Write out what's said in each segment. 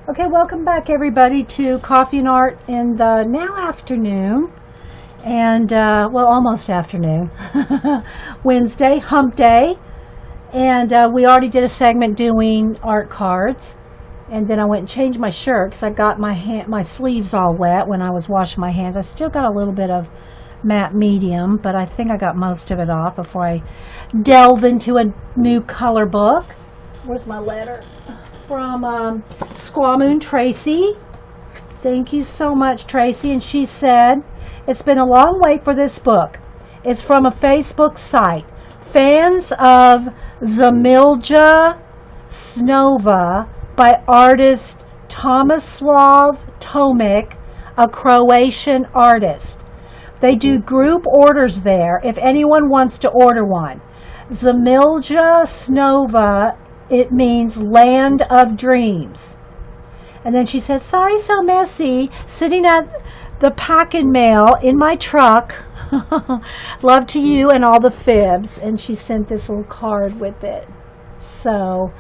Okay, welcome back everybody to Coffee and Art in the now afternoon and well, almost afternoon. Wednesday, hump day, and we already did a segment doing art cards, and then I went and changed my shirt because I got my sleeves all wet when I was washing my hands. I still got a little bit of matte medium, but I think I got most of it off before I delve into a new color book. Where's my letter? From Squamoon Tracy. Thank you so much, Tracy. And she said, it's been a long wait for this book. It's from a Facebook site. Fans of Zemlja Snova by artist Tomislav Tomic, a Croatian artist. They do group orders there if anyone wants to order one. Zemlja Snova, it means land of dreams. And then she said, sorry so messy, sitting at the packing mail in my truck. Love to you and all the fibs. And she sent this little card with it. So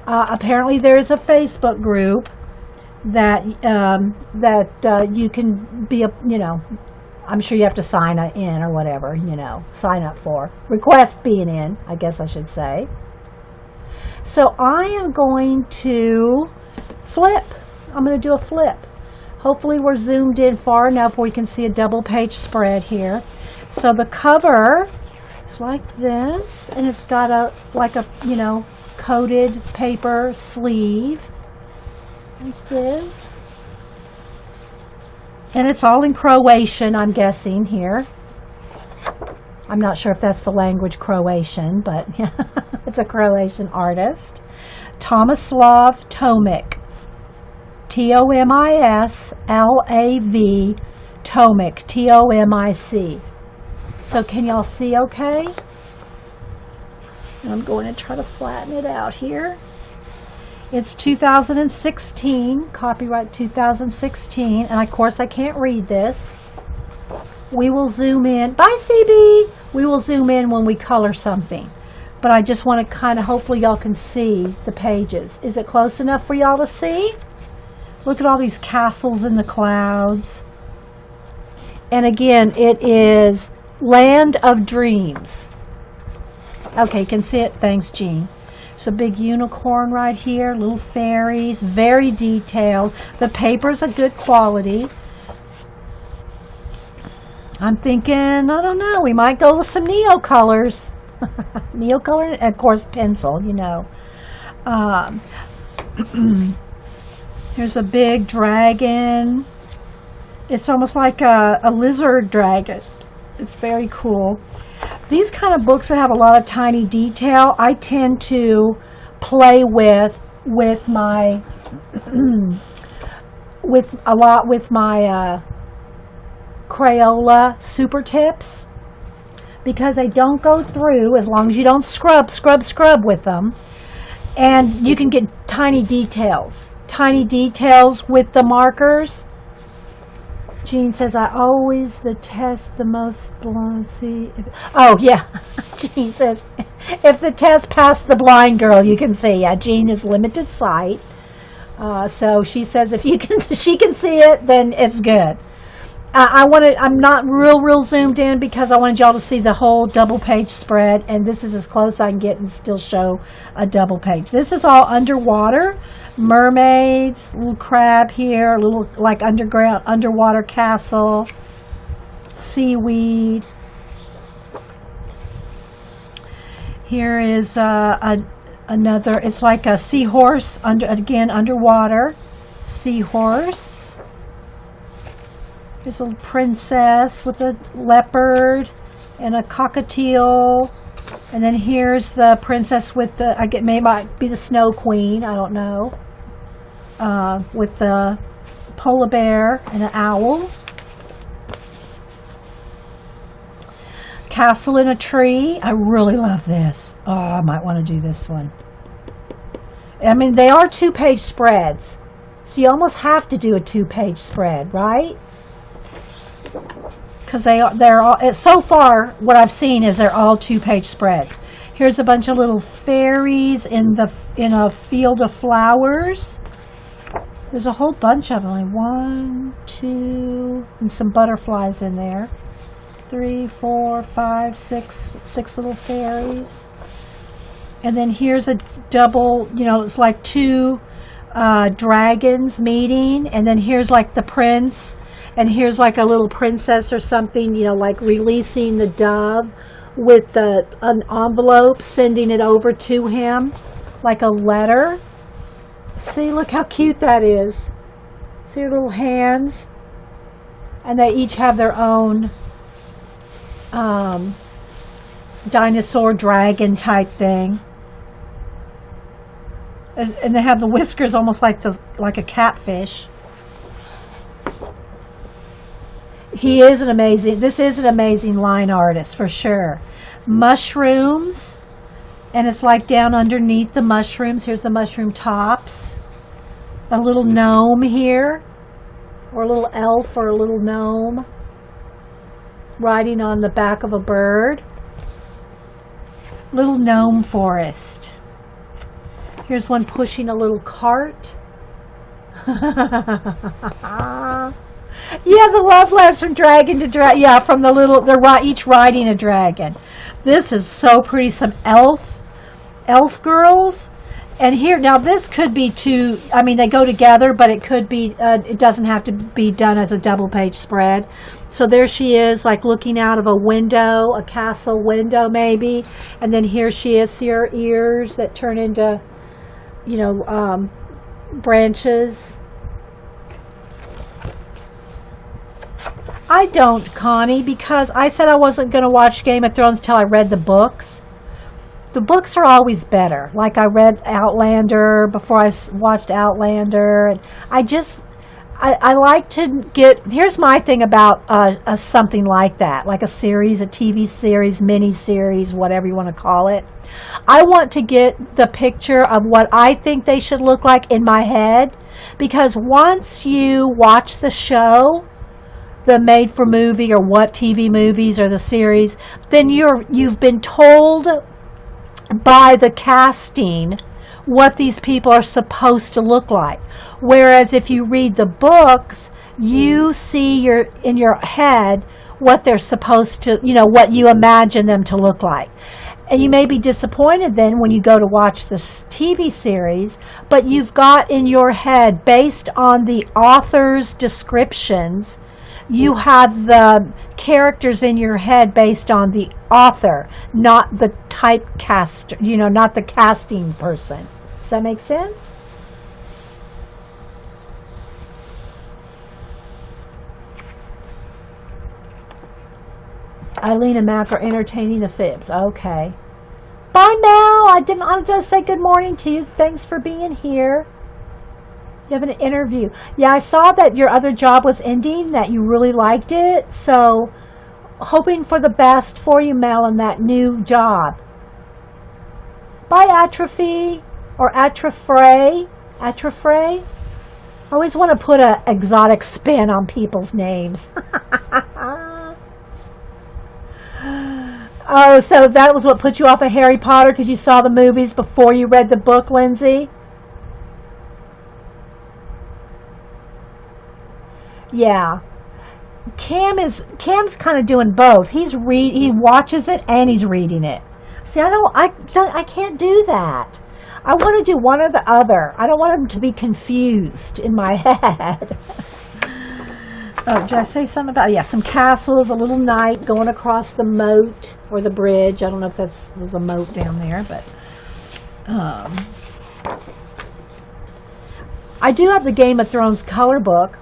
apparently there is a Facebook group that you can be I'm sure you have to sign in or whatever, sign up for. Request being in, I guess I should say. So I am going to flip. I'm going to do a flip. Hopefully we're zoomed in far enough where we can see a double page spread here. So the cover is like this, and it's got a coated paper sleeve like this. And it's all in Croatian, I'm guessing here. I'm not sure if that's the language Croatian, but it's a Croatian artist. Tomislav Tomic. Tomislav Tomic. Tomic. So can y'all see okay? And I'm going to try to flatten it out here. It's 2016, copyright 2016, and of course I can't read this. We will zoom in. Bye, CB! We will zoom in when we color something. But I just want to kind of, hopefully y'all can see the pages. Is it close enough for y'all to see? Look at all these castles in the clouds. And again, it is Land of Dreams. Okay, you can see it. Thanks, Jean. It's a big unicorn right here, little fairies, very detailed. The paper's a good quality. I'm thinking, I don't know, we might go with some Neo colors. Neo color, and of course pencil, Here's a big dragon. It's almost like a lizard dragon. It's very cool. These kind of books that have a lot of tiny detail, I tend to play with my with my Crayola super tips, because they don't go through as long as you don't scrub with them, and you can get tiny details with the markers. Jean says, I always test the most blind. Oh yeah. Jean says, if the test passed the blind girl, you can see. Yeah, Jean is limited sight, so she says if she can see it, then it's good. I'm not real zoomed in because I wanted y'all to see the whole double page spread, and this is as close as I can get and still show a double page. This is all underwater. Mermaids, little crab here, little like underwater castle, seaweed. Here is another, it's like a seahorse, underwater seahorse. Here's a little princess with a leopard and a cockatiel. And then here's the princess with the, might be the snow queen, I don't know. With the polar bear and an owl. Castle in a tree. I really love this. Oh, I might want to do this one. I mean, they are 2-page spreads. So you almost have to do a 2-page spread, right? Because they're all, so far what I've seen is they're all 2-page spreads. Here's a bunch of little fairies in a field of flowers. There's a whole bunch of them. Like 1, 2, and some butterflies in there. 3, 4, 5, 6, 6 little fairies. And then here's a double, it's like 2 dragons meeting. And then here's like the prince. And here's like a little princess or something, like releasing the dove with an envelope, sending it over to him like a letter. See, look how cute that is. See her little hands? And they each have their own dinosaur dragon type thing. And they have the whiskers almost like a catfish. This is an amazing line artist for sure. Mushrooms. And it's like down underneath the mushrooms. Here's the mushroom tops. A little gnome here. Or a little elf or a little gnome. Riding on the back of a bird. Little gnome forest. Here's one pushing a little cart. Yeah, the love letters from dragon to dragon. Yeah, from the little, they're each riding a dragon. This is so pretty. Some elf girls. And here, now this could be two, they go together, but it could be, it doesn't have to be done as a double page spread. So there she is, like looking out of a window, a castle window maybe. And then here she is, see her ears that turn into, branches. I don't, Connie, because I said I wasn't going to watch Game of Thrones till I read the books. The books are always better. Like I read Outlander before I watched Outlander. And I like to get, here's my thing about something like that, like a series, a TV series, mini series, whatever you want to call it. I want to get the picture of what I think they should look like in my head, because once you watch the show, the made for movie or what TV movies or the series, then you've been told by the casting what these people are supposed to look like. Whereas if you read the books, you see in your head what they're supposed to, what you imagine them to look like. And you may be disappointed then when you go to watch this TV series, but you've got in your head, based on the author's descriptions, you have the characters in your head based on the author, not the typecast, not the casting person. Does that make sense? Eileen and Mac are entertaining the fibs. Okay. Bye, Mel. I didn't just say good morning to you. Thanks for being here. You have an interview. Yeah, I saw that your other job was ending, that you really liked it. So, hoping for the best for you, Mel, in that new job. Bye, Atrophy. Or Atrofray. Atrofray. I always want to put an exotic spin on people's names. Oh, so that was what put you off of Harry Potter, because you saw the movies before you read the book, Lindsay? Yeah. Cam's kind of doing both. He watches it and he's reading it. See, I can't do that. I want to do one or the other. I don't want him to be confused in my head. Oh, did I say something about, yeah, some castles, a little knight going across the moat or the bridge. I don't know if there's a moat down there, but I do have the Game of Thrones color book,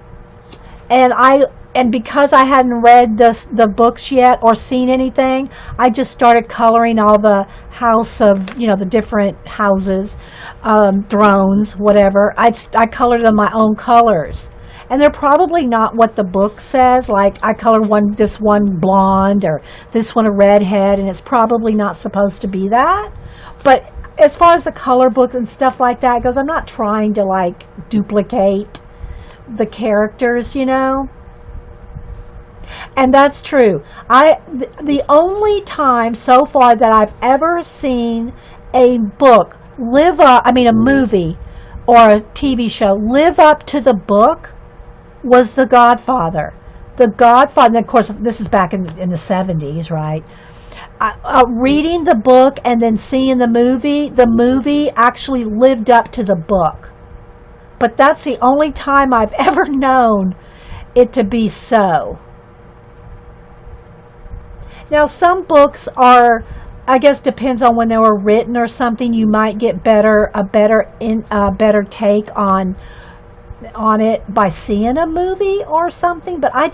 and because I hadn't read the books yet or seen anything, I just started coloring all the house of, the different houses, thrones, whatever. I colored them my own colors. And they're probably not what the book says. Like, I colored this one blonde or this one a redhead, and it's probably not supposed to be that. But as far as the color book and stuff like that goes, I'm not trying to, like, duplicate the characters, And that's true. The only time so far that I've ever seen a book a movie or a TV show live up to the book was The Godfather. The Godfather, and of course, this is back in the 70s, right? Reading the book and then seeing the movie actually lived up to the book. But that's the only time I've ever known it to be so. Now, some books are, I guess, depends on when they were written or something. You might get a better take on it by seeing a movie or something. But I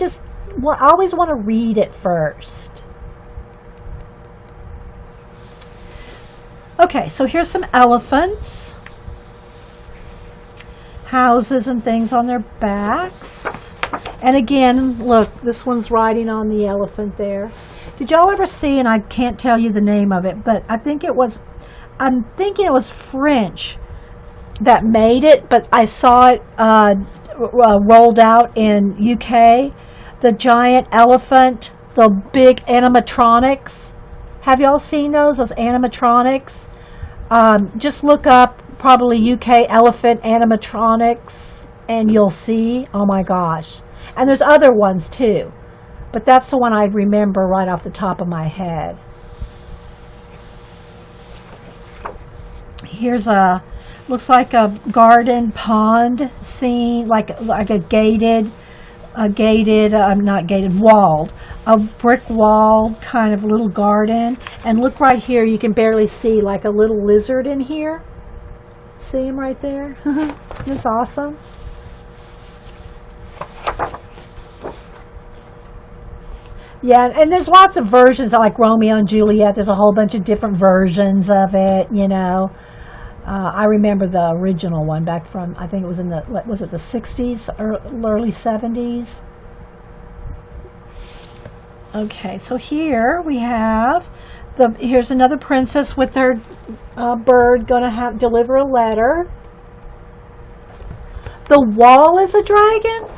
always want to read it first. Okay, so here's some elephants. Houses and things on their backs. And again, look, this one's riding on the elephant there. Did y'all ever see, and I can't tell you the name of it, but I'm thinking it was French that made it, but I saw it rolled out in UK. The giant elephant, the big animatronics. Have y'all seen those animatronics? Just look up probably UK elephant animatronics and you'll see. Oh my gosh. And there's other ones too. But that's the one I remember right off the top of my head. Here's looks like a garden pond scene, like a walled, a brick wall kind of little garden. And look right here, you can barely see like a little lizard in here. See him right there? That's awesome. Yeah, and there's lots of versions like Romeo and Juliet. There's a whole bunch of different versions of it, you know. I remember the original one back from, I think it was in the 60s or early 70s? Okay, so here we have, here's another princess with her bird going to deliver a letter. The wall is a dragon?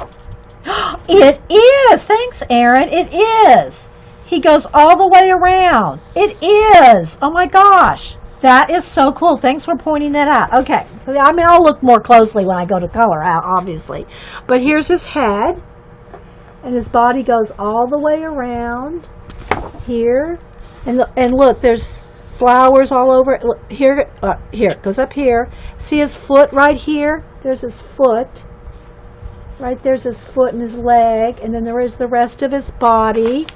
It is! Thanks, Aaron. It is. He goes all the way around. It is. Oh my gosh. That is so cool. Thanks for pointing that out. Okay. I mean, I'll look more closely when I go to color out, obviously. But here's his head. And his body goes all the way around here. And look, there's flowers all over. Look, here, it goes up here. See his foot right here? There's his foot. Right there's his foot and his leg. And then there is the rest of his body.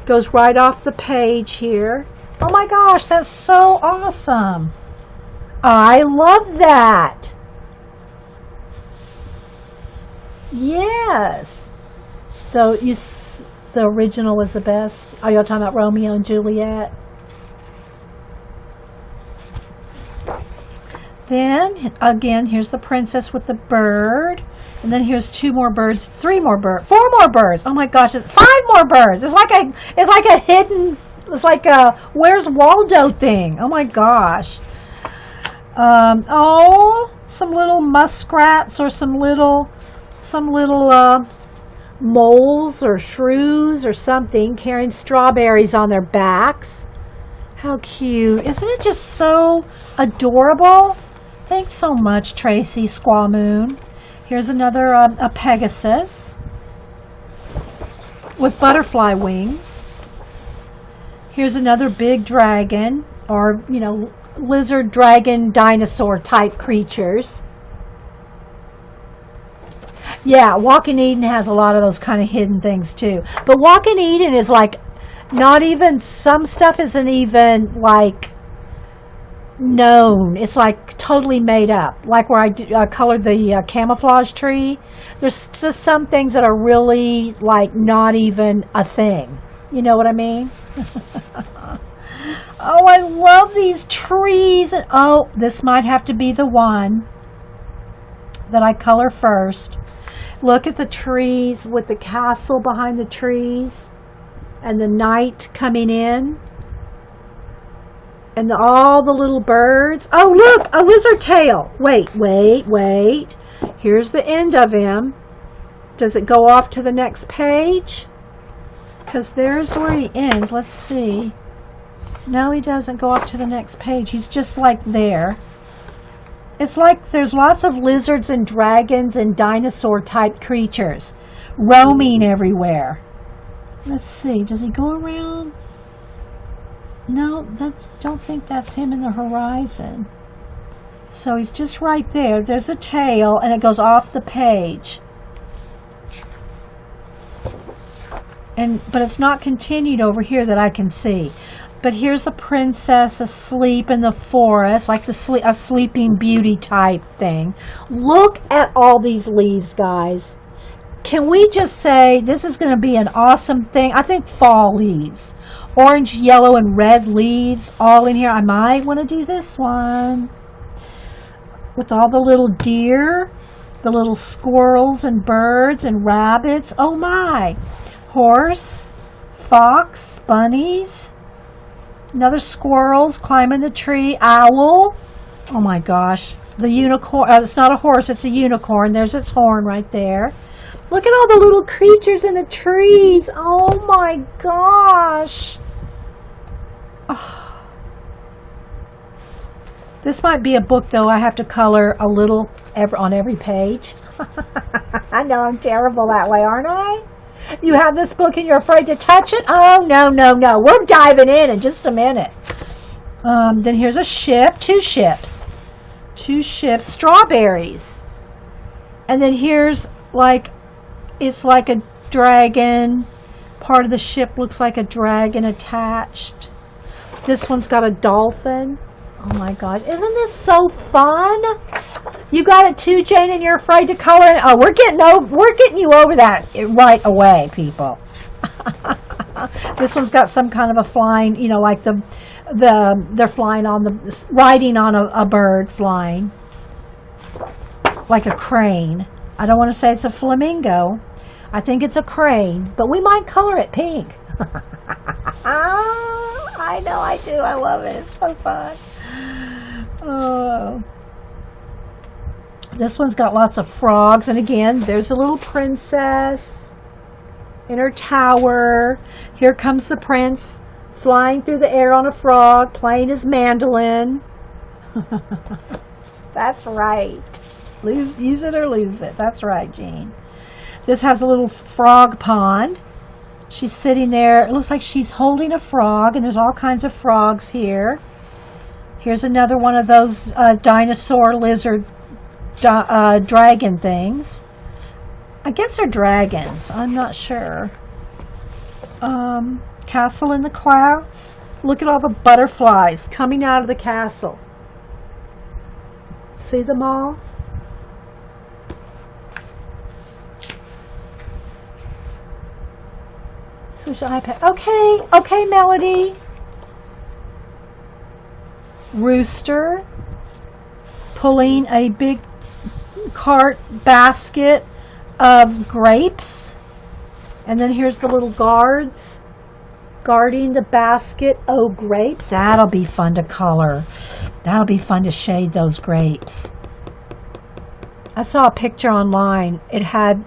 Goes right off the page here. Oh my gosh, that's so awesome. I love that. Yes. So the original was the best. Are y'all talking about Romeo and Juliet? Then, again, here's the princess with the bird. And then here's 2 more birds, 3 more birds, 4 more birds. Oh my gosh, it's 5 more birds. It's like a hidden, it's like a Where's Waldo thing. Oh my gosh. Some little muskrats or some little moles or shrews or something carrying strawberries on their backs. How cute. Isn't it just so adorable? Thanks so much, Tracy Squaw Moon. Here's another a Pegasus with butterfly wings. Here's another big dragon, or, you know, lizard, dragon, dinosaur type creatures. Yeah, Walking Eden has a lot of those kind of hidden things too. But Walking Eden is like not even, some stuff isn't even like known. It's like totally made up. Like where I colored the camouflage tree. There's just some things that are really like not even a thing. You know what I mean? Oh, I love these trees. And oh, this might have to be the one that I color first. Look at the trees with the castle behind the trees and the night coming in. And all the little birds. Oh, look, a lizard tail. Wait. Here's the end of him. Does it go off to the next page? Because there's where he ends. Let's see. No, he doesn't go off to the next page. He's just like there. It's like there's lots of lizards and dragons and dinosaur type creatures roaming everywhere. Let's see, does he go around? No, don't think that's him in the horizon. So he's just right there. There's the tail, and it goes off the page. But it's not continued over here that I can see. But here's the princess asleep in the forest, like a sleeping beauty type thing. Look at all these leaves, guys. Can we just say this is going to be an awesome thing? I think fall leaves. Orange, yellow, and red leaves all in here. I might want to do this one. With all the little deer, the little squirrels and birds and rabbits. Oh my. Horse, fox, bunnies. Another squirrels climbing the tree. Owl. Oh my gosh. The unicorn. It's not a horse, it's a unicorn. There's its horn right there. Look at all the little creatures in the trees. Oh my gosh. Oh. This might be a book, though. I have to color a little on every page. I know I'm terrible that way, aren't I? You have this book and you're afraid to touch it? Oh, no, no, no. We're diving in just a minute. Then here's a ship. Two ships. Strawberries. And then here's it's like a dragon. Part of the ship looks like a dragon attached. This one's got a dolphin. Oh my gosh. Isn't this so fun? You got it too, Jane, and you're afraid to color it? Oh, we're getting you over that right away, people. This one's got some kind of a flying, like they're flying riding on a bird flying. Like a crane. I don't want to say it's a flamingo. I think it's a crane, but we might color it pink. I know I do. I love it. It's so fun. Oh. This one's got lots of frogs, and again, there's a little princess in her tower. Here comes the prince flying through the air on a frog, playing his mandolin. That's right. Use it or lose it. That's right, Jean. This has a little frog pond. She's sitting there. It looks like she's holding a frog, and there's all kinds of frogs here. Here's another one of those dinosaur lizard dragon things. I guess they're dragons. I'm not sure. Castle in the clouds. Look at all the butterflies coming out of the castle. See them all? Switch the iPad. Okay, Melody. Rooster pulling a big cart basket of grapes, and then here's the little guards guarding the basket. Oh, grapes. That'll be fun to color. That'll be fun to shade those grapes. I saw a picture online. It had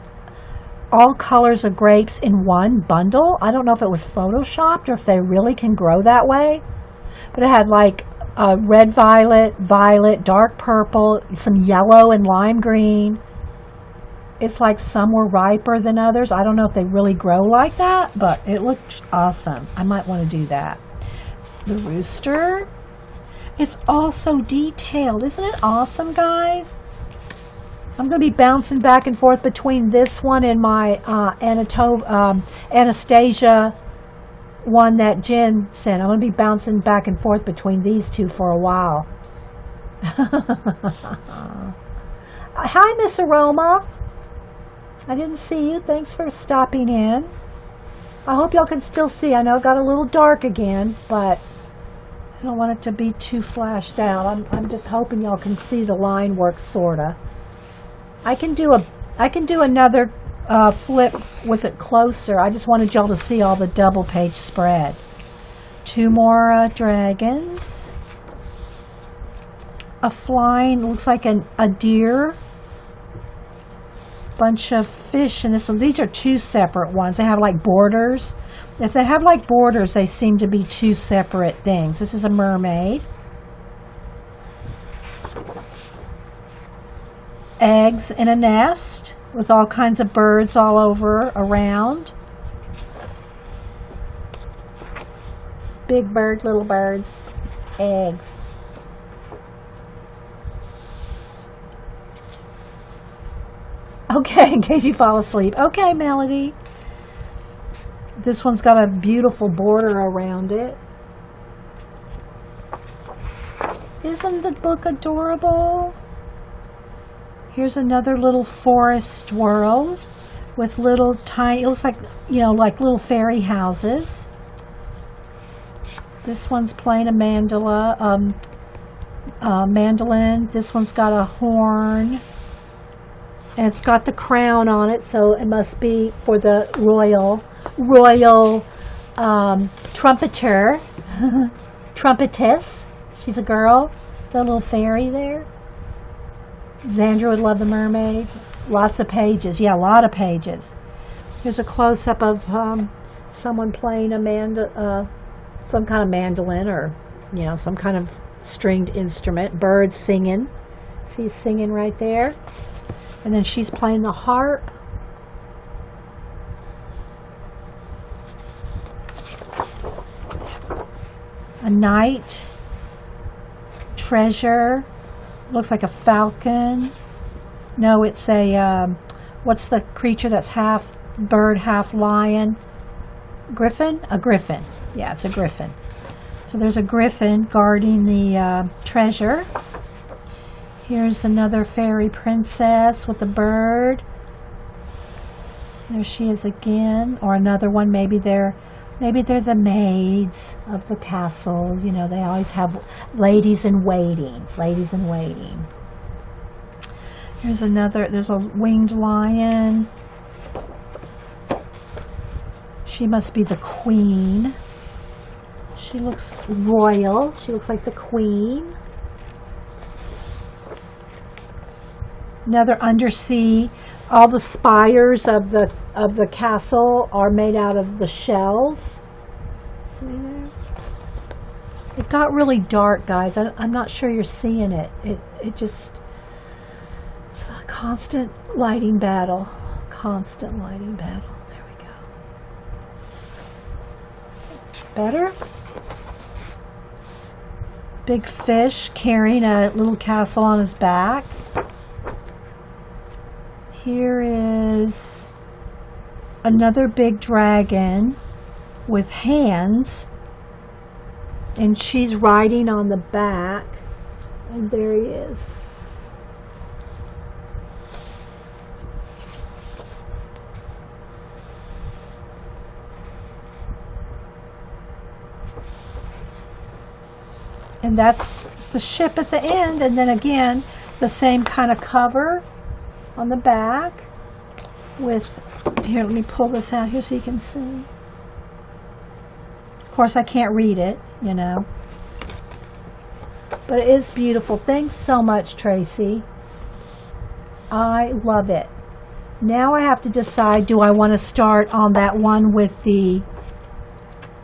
all colors of grapes in one bundle. I don't know if it was photoshopped or if they really can grow that way, but it had like red violet, dark purple, some yellow and lime green. It's like some were riper than others. I don't know if they really grow like that, but it looked awesome. I might want to do that. The rooster. It's all so detailed. Isn't it awesome, guys? I'm going to be bouncing back and forth between this one and my Anastasia one that Jen sent. I'm going to be bouncing back and forth between these two for a while. Hi, Miss Aroma. I didn't see you. Thanks for stopping in. I hope y'all can still see. I know it got a little dark again, but I don't want it to be too flashed out. I'm just hoping y'all can see the line work, sorta. I can do another flip with it closer. I just wanted y'all to see all the double page spread. Two more dragons. A flying, looks like a deer. Bunch of fish in this one. These are two separate ones. They have like borders. If they have like borders, they seem to be two separate things. This is a mermaid. eggs in a nest with all kinds of birds all over around. Big bird, little birds, eggs. Okay, in case you fall asleep. Okay, Melody. This one's got a beautiful border around it. Isn't the book adorable? Here's another little forest world with little tiny, it looks like, like little fairy houses. This one's playing a mandolin. This one's got a horn. And it's got the crown on it, so it must be for the royal trumpeter, trumpetess. She's a girl. The little fairy there. Xandra would love the mermaid. Lots of pages. Yeah, a lot of pages. Here's a close-up of someone playing some kind of mandolin or, some kind of stringed instrument. Birds singing. See, singing right there. And then she's playing the harp. A knight. Treasure. Looks like a falcon. No, it's a, what's the creature that's half bird, half lion? Griffin? A griffin. Yeah, it's a griffin. So there's a griffin guarding the treasure. Here's another fairy princess with a bird. There she is again. Or another one. Maybe they're the maids of the castle. They always have ladies in waiting. Ladies in waiting. Here's another. There's a winged lion. She must be the queen. She looks royal. She looks like the queen. Another undersea. All the spires of the castle are made out of the shells. See there? It got really dark, guys. I'm not sure you're seeing it. It's a constant lighting battle. Constant lighting battle. There we go. Better? Big fish carrying a little castle on his back. Here is another big dragon with hands, and she's riding on the back, and there he is. And that's the ship at the end, and then again the same kind of cover on the back with, here, let me pull this out here so you can see. Of course I can't read it, but it is beautiful. Thanks so much, Tracy. I love it. Now I have to decide, do I want to start on that one with the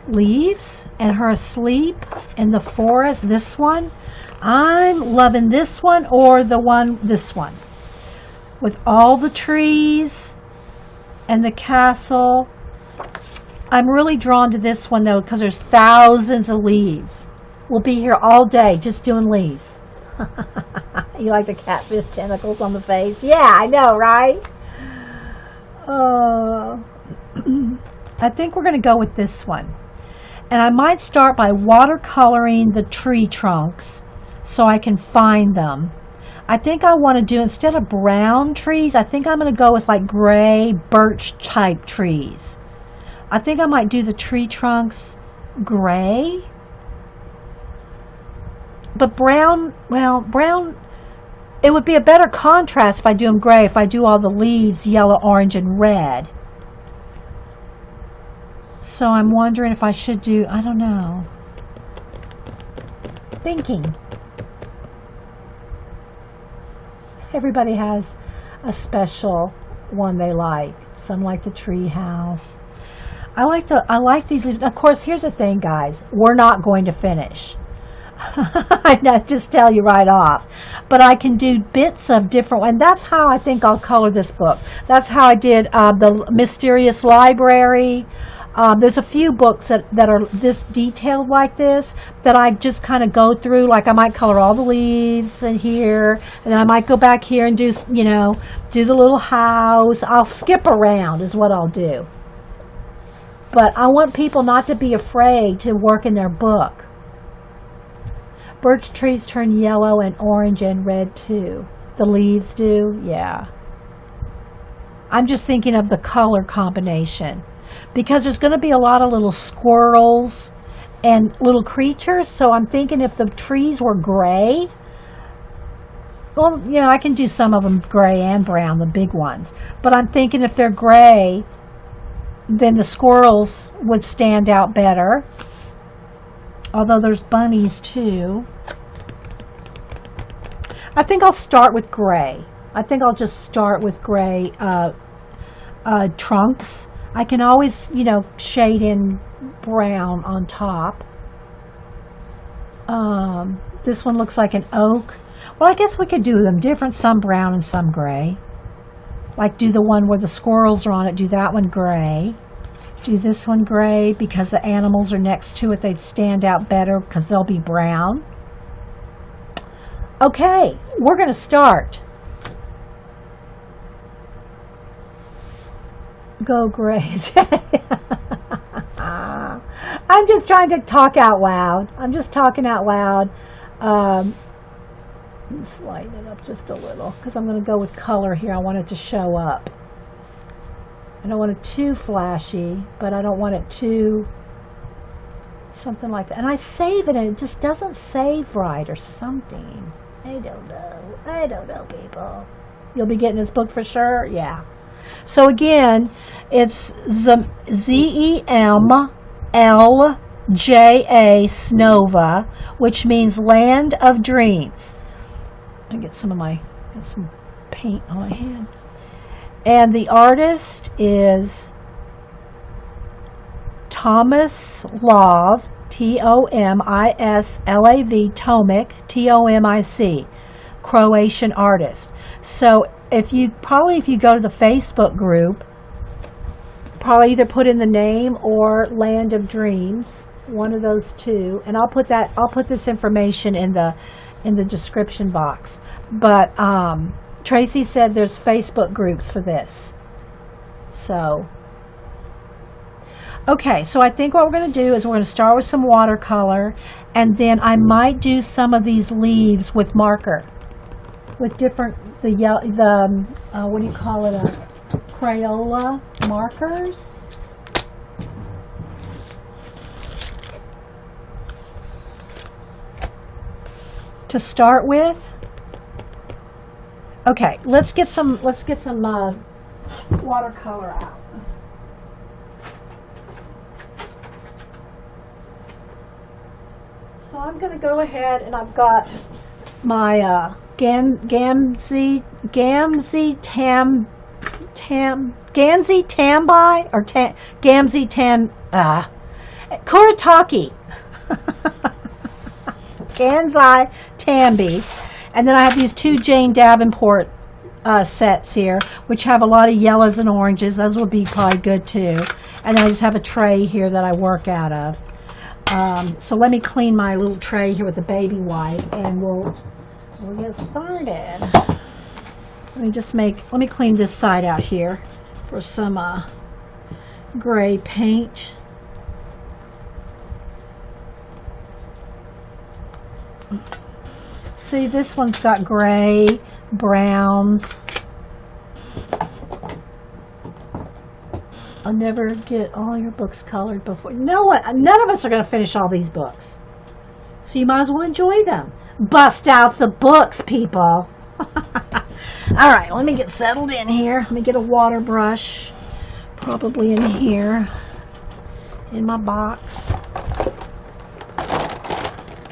leaves and her asleep in the forest, this one? I'm loving this one, or this one with all the trees and the castle. I'm really drawn to this one though, because there's thousands of leaves. We'll be here all day just doing leaves. You like the catfish tentacles on the face? Yeah, I know, right? I think we're going to go with this one. And I might start by watercoloring the tree trunks so I can find them. I think I want to do, instead of brown trees, I think I'm going to go with like gray birch type trees. I think I might do the tree trunks gray. But brown, it would be a better contrast if I do them gray, if I do all the leaves yellow, orange, and red. So I'm wondering if I should do, I don't know. Thinking. Everybody has a special one they like. Some like the tree house. I like these leaves. Of course, here's the thing, guys. We're not going to finish. I know, just tell you right off. But I can do bits of different, and that's how I think I'll color this book. That's how I did the Mysterious Library. There's a few books that are this detailed like this that I just kind of go through. Like I might color all the leaves in here, and then I might go back here and do, do the little house. I'll skip around is what I'll do. But I want people not to be afraid to work in their book. Birch trees turn yellow and orange and red too. The leaves do, yeah. I'm just thinking of the color combination. Because there's going to be a lot of little squirrels and little creatures, so I'm thinking if the trees were gray, well, I can do some of them gray and brown, the big ones. But I'm thinking if they're gray, then the squirrels would stand out better. Although there's bunnies too. I think I'll start with gray. I think I'll just start with gray trunks. I can always, shade in brown on top. This one looks like an oak. Well, I guess we could do them different, some brown and some gray. Like do the one where the squirrels are on it, do that one gray. Do this one gray because the animals are next to it. They'd stand out better because they'll be brown. Okay, we're going to start. Go gray. I'm just trying to talk out loud. I'm just talking out loud. Let's lighten it up just a little because I'm going to go with color here. I want it to show up. I don't want it too flashy, but I don't want it too something like that. And I save it and it just doesn't save right or something. I don't know. I don't know, people. You'll be getting this book for sure? Yeah. So again, it's Zemlja Snova, which means land of dreams. I get some paint on my hand. And the artist is Tomislav, Tomislav, Tomic, Croatian artist. So if you go to the Facebook group, probably either put in the name or Land of Dreams, one of those two, and I'll put this information in the description box. But Tracy said there's Facebook groups for this. So okay, so I think what we're going to do is we're going to start with some watercolor, and then I might do some of these leaves with marker, with different what do you call it, Crayola markers. To start with. Okay, let's get some watercolor out. So I'm going to go ahead and I've got my Gamzi Tambi or Gamzi Tam Kurataki Ganzi Tambi, and then I have these two Jane Davenport sets here, which have a lot of yellows and oranges. Those would be probably good too. And then I just have a tray here that I work out of. So let me clean my little tray here with a baby wipe, and we'll get started. Let me clean this side out here for some gray paint. See, this one's got gray, browns. I'll never get all your books colored before. You know what? None of us are going to finish all these books. So you might as well enjoy them. Bust out the books, people. All right, let me get settled in here. Let me get a water brush, probably in here, in my box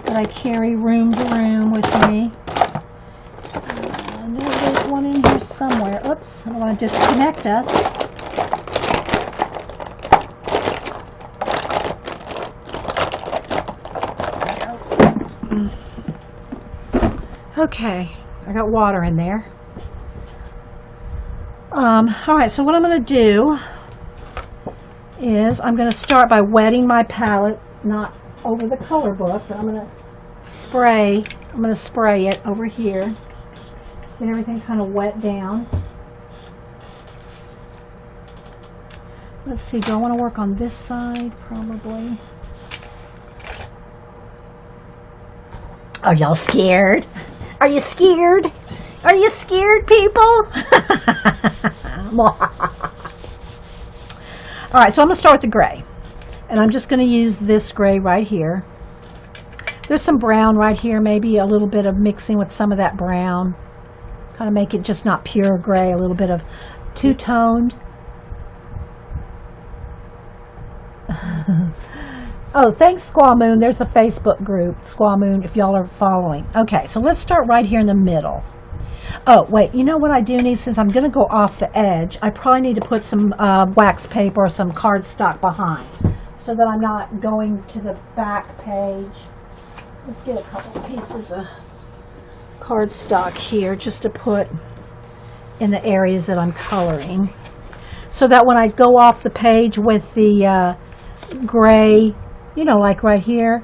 that I carry room to room with me. I know there's one in here somewhere. Oops, I don't want to disconnect us. Okay, I got water in there. All right, so what I'm going to do is I'm going to start by wetting my palette, not over the color book, but I'm going to spray it over here, get everything kind of wet down. Let's see, do I want to work on this side? Probably. Are y'all scared? Are you scared? Are you scared, people? All right, so I'm going to start with the gray. And I'm just going to use this gray right here. There's some brown right here, maybe a little bit of mixing with some of that brown. Kind of make it just not pure gray, a little bit of two-toned. Oh, thanks, Squaw Moon. There's a Facebook group, Squaw Moon, if y'all are following. Okay, so let's start right here in the middle. Oh, wait, you know what I do need? Since I'm going to go off the edge, I probably need to put some wax paper or some cardstock behind so that I'm not going to the back page. Let's get a couple of pieces of cardstock here just to put in the areas that I'm coloring, so that when I go off the page with the gray, you know, like right here,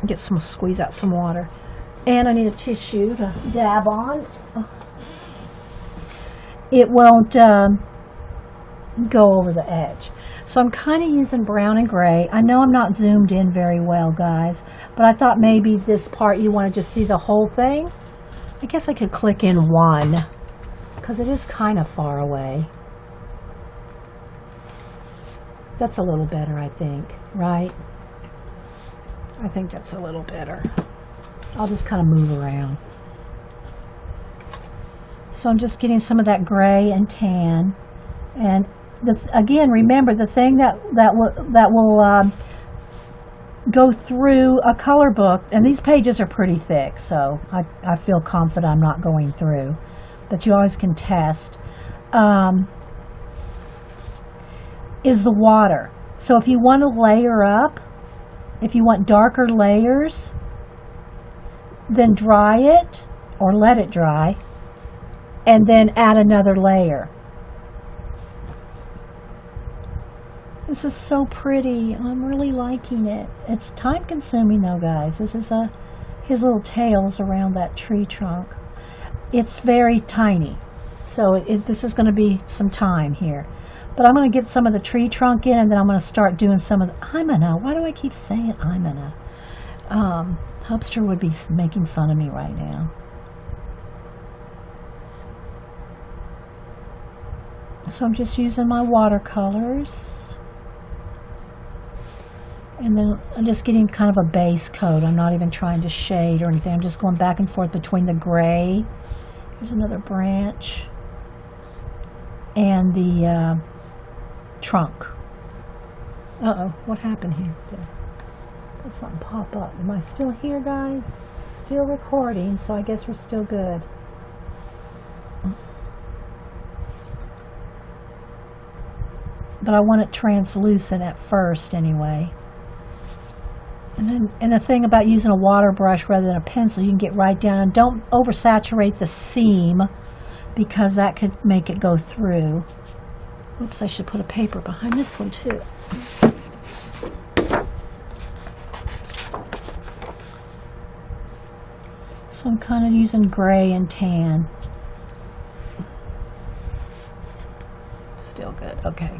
get some, squeeze out some water, and I need a tissue to dab on. It won't go over the edge. So I'm kind of using brown and gray. I know I'm not zoomed in very well, guys, but I thought maybe this part you want to just see the whole thing. I guess I could click in one because it is kind of far away. That's a little better, I think, right? I think that's a little better. I'll just kind of move around. So I'm just getting some of that gray and tan. And again, remember, the thing that will go through a color book, and these pages are pretty thick, so I feel confident I'm not going through, but you always can test, is the water. So if you want to layer up, if you want darker layers, then dry it or let it dry and then add another layer. This is so pretty. I'm really liking it. It's time consuming though, guys. This is his little tails around that tree trunk. It's very tiny, so this is going to be some time here. But I'm going to get some of the tree trunk in, and then I'm going to start doing some of the... I'm gonna. Why do I keep saying I'm gonna? Hubster would be making fun of me right now. So I'm just using my watercolors. And then I'm just getting kind of a base coat. I'm not even trying to shade or anything. I'm just going back and forth between the gray. Here's another branch. And the trunk. Uh-oh, what happened here? Let something pop up. Am I still here, guys? Still recording, so I guess we're still good. But I want it translucent at first anyway. And the thing about using a water brush rather than a pencil, you can get right down, and don't oversaturate the seam because that could make it go through. Oops, I should put a paper behind this one too. So I'm kind of using gray and tan. Still good, okay.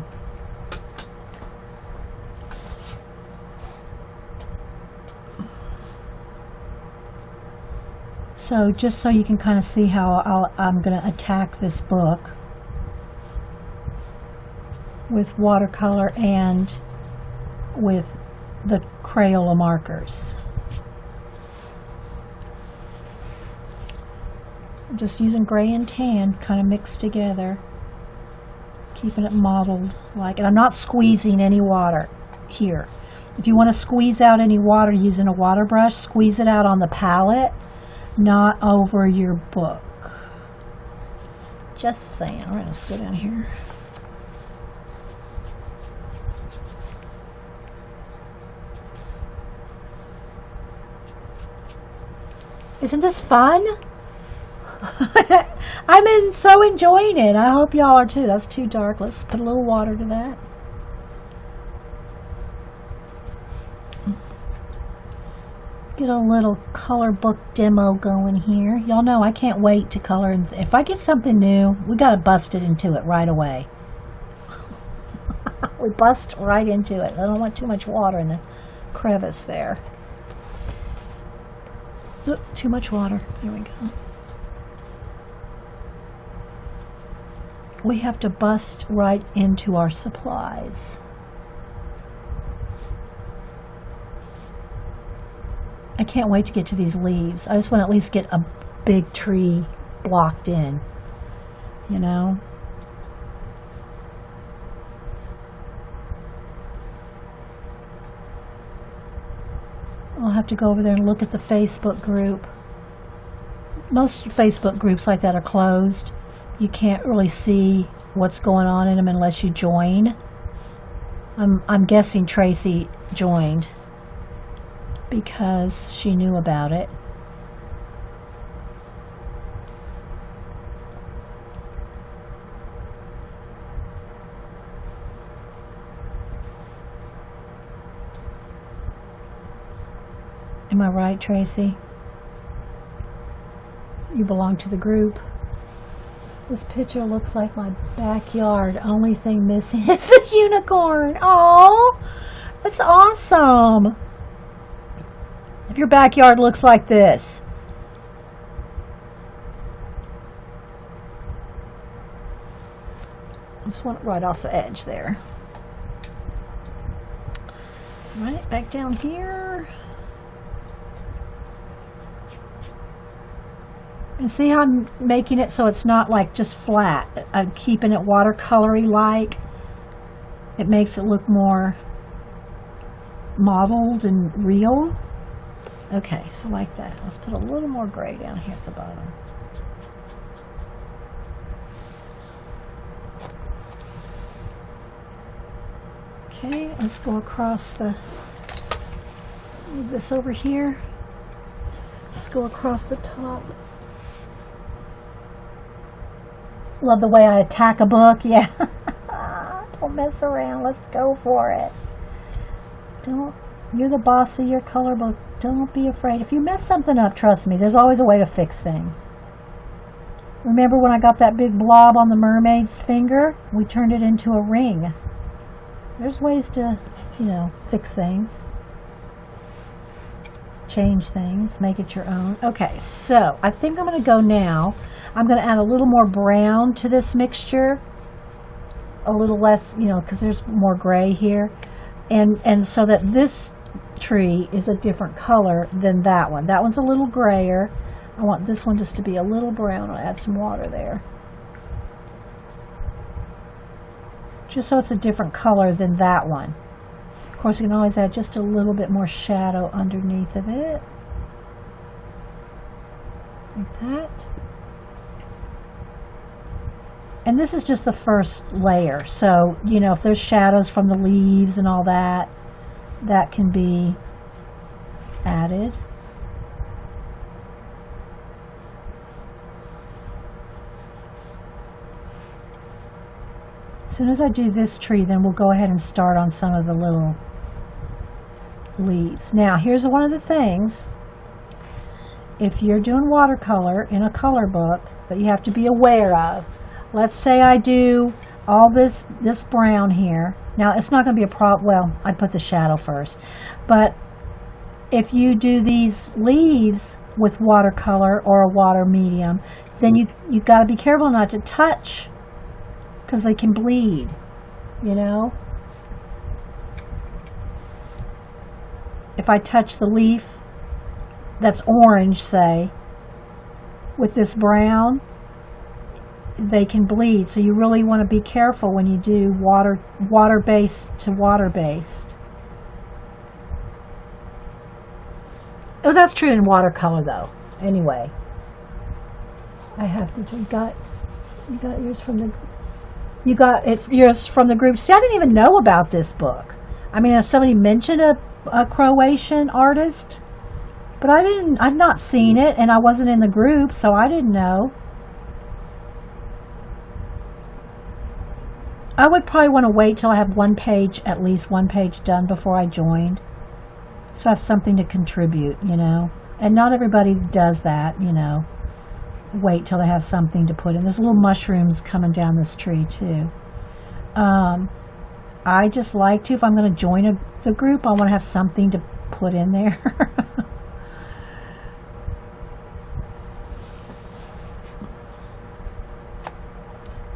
So just so you can kind of see how I'm going to attack this book with watercolor and with the Crayola markers. I'm just using gray and tan kind of mixed together, keeping it modeled like, and I'm not squeezing any water here. If you want to squeeze out any water using a water brush, squeeze it out on the palette, not over your book. Just saying. All right, let's go down here. Isn't this fun? So enjoying it. I hope y'all are too. That's too dark. Let's put a little water to that. Get a little color book demo going here. Y'all know I can't wait to color. If I get something new, we got to bust it into it right away. We bust right into it. I don't want too much water in the crevice there. Oop, too much water. Here we go. We have to bust right into our supplies. I can't wait to get to these leaves. I just want to at least get a big tree blocked in, you know? I'll have to go over there and look at the Facebook group. Most Facebook groups like that are closed. You can't really see what's going on in them unless you join. I'm guessing Tracy joined because she knew about it. Am I right, Tracy? You belong to the group. This picture looks like my backyard. Only thing missing is the unicorn. Oh, that's awesome. If your backyard looks like this. Just want it right off the edge there. All right, back down here. And see how I'm making it so it's not like just flat. I'm keeping it watercolory like. It makes it look more modeled and real. Okay, so like that. Let's put a little more gray down here at the bottom. Okay, let's go across the, move this over here. Let's go across the top. Love the way I attack a book, yeah. Don't mess around, let's go for it. You're the boss of your color book. Don't be afraid. If you mess something up, trust me, there's always a way to fix things. Remember when I got that big blob on the mermaid's finger? We turned it into a ring. There's ways to, you know, fix things. Change things, make it your own. Okay, so I think I'm going to go now. I'm going to add a little more brown to this mixture. A little less, you know, because there's more gray here. And so that this tree is a different color than that one. That one's a little grayer. I want this one just to be a little brown. I'll add some water there. Just so it's a different color than that one. Of course, you can always add just a little bit more shadow underneath of it. Like that. And this is just the first layer. So, you know, if there's shadows from the leaves and all that, that can be added. As soon as I do this tree, then we'll go ahead and start on some of the little leaves. Now, here's one of the things. If you're doing watercolor in a color book that you have to be aware of, let's say I do all this brown here. Now, it's not going to be a problem. Well, I'd put the shadow first. But if you do these leaves with watercolor or a water medium, then you've got to be careful not to touch, because they can bleed, you know. If I touch the leaf that's orange, say, with this brown, they can bleed. So you really want to be careful when you do water-based to water-based. Oh, that's true in watercolor though. Anyway, I have to. You got yours from the. You got yours from the group. See, I didn't even know about this book. I mean, has somebody mentioned a Croatian artist? But I've not seen it, and I wasn't in the group, so I didn't know. I would probably want to wait till I have at least one page done before I joined. So I have something to contribute, And not everybody does that, Wait till they have something to put in. There's little mushrooms coming down this tree, too. I just like to, if I'm going to join the group, I want to have something to put in there.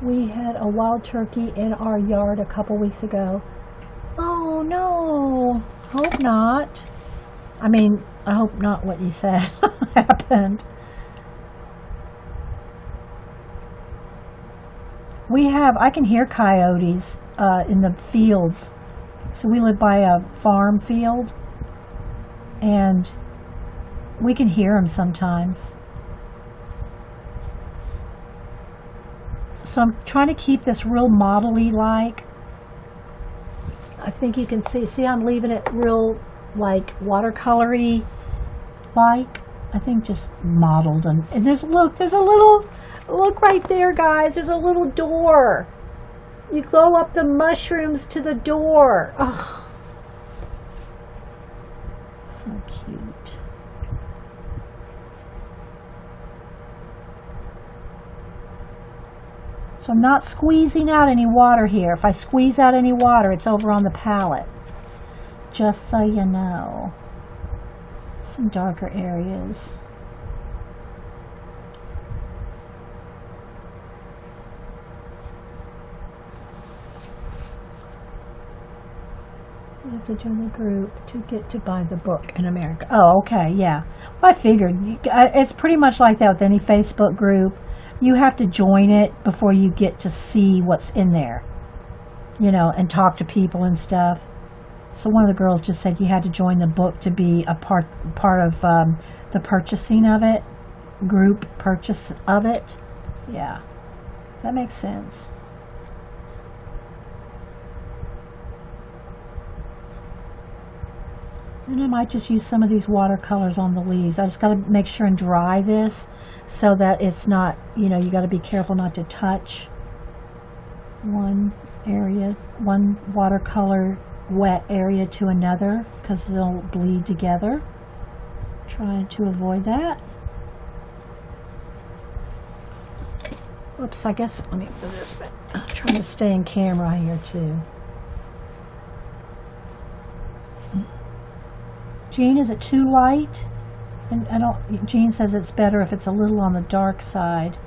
We had a wild turkey in our yard a couple weeks ago. Oh no, hope not. I mean, I hope not what you said happened. I can hear coyotes in the fields. So we live by a farm field, and we can hear them sometimes. So I'm trying to keep this real model-y like. I think you can see I'm leaving it real like watercolory like. I think just modeled. And there's a little, look right there, guys. There's a little door. You go up the mushrooms to the door. Oh, so cute. So I'm not squeezing out any water here. If I squeeze out any water, it's over on the palette. Just so you know. Some darker areas. You have to join the group to get to buy the book in America. Oh, okay, yeah. Well, I figured. It's pretty much like that with any Facebook group. You have to join it before you get to see what's in there, and talk to people and stuff. So one of the girls just said you had to join the book to be a part of the purchasing of it, group purchase of it. Yeah, that makes sense. And I might just use some of these watercolors on the leaves. I just got to make sure and dry this so that it's not, you got to be careful not to touch one watercolor wet area to another because they'll bleed together. Trying to avoid that. Oops, I guess, let me do this, but I'm trying to stay in camera here too. Jean, is it too light? And Jean says it's better if it's a little on the dark side.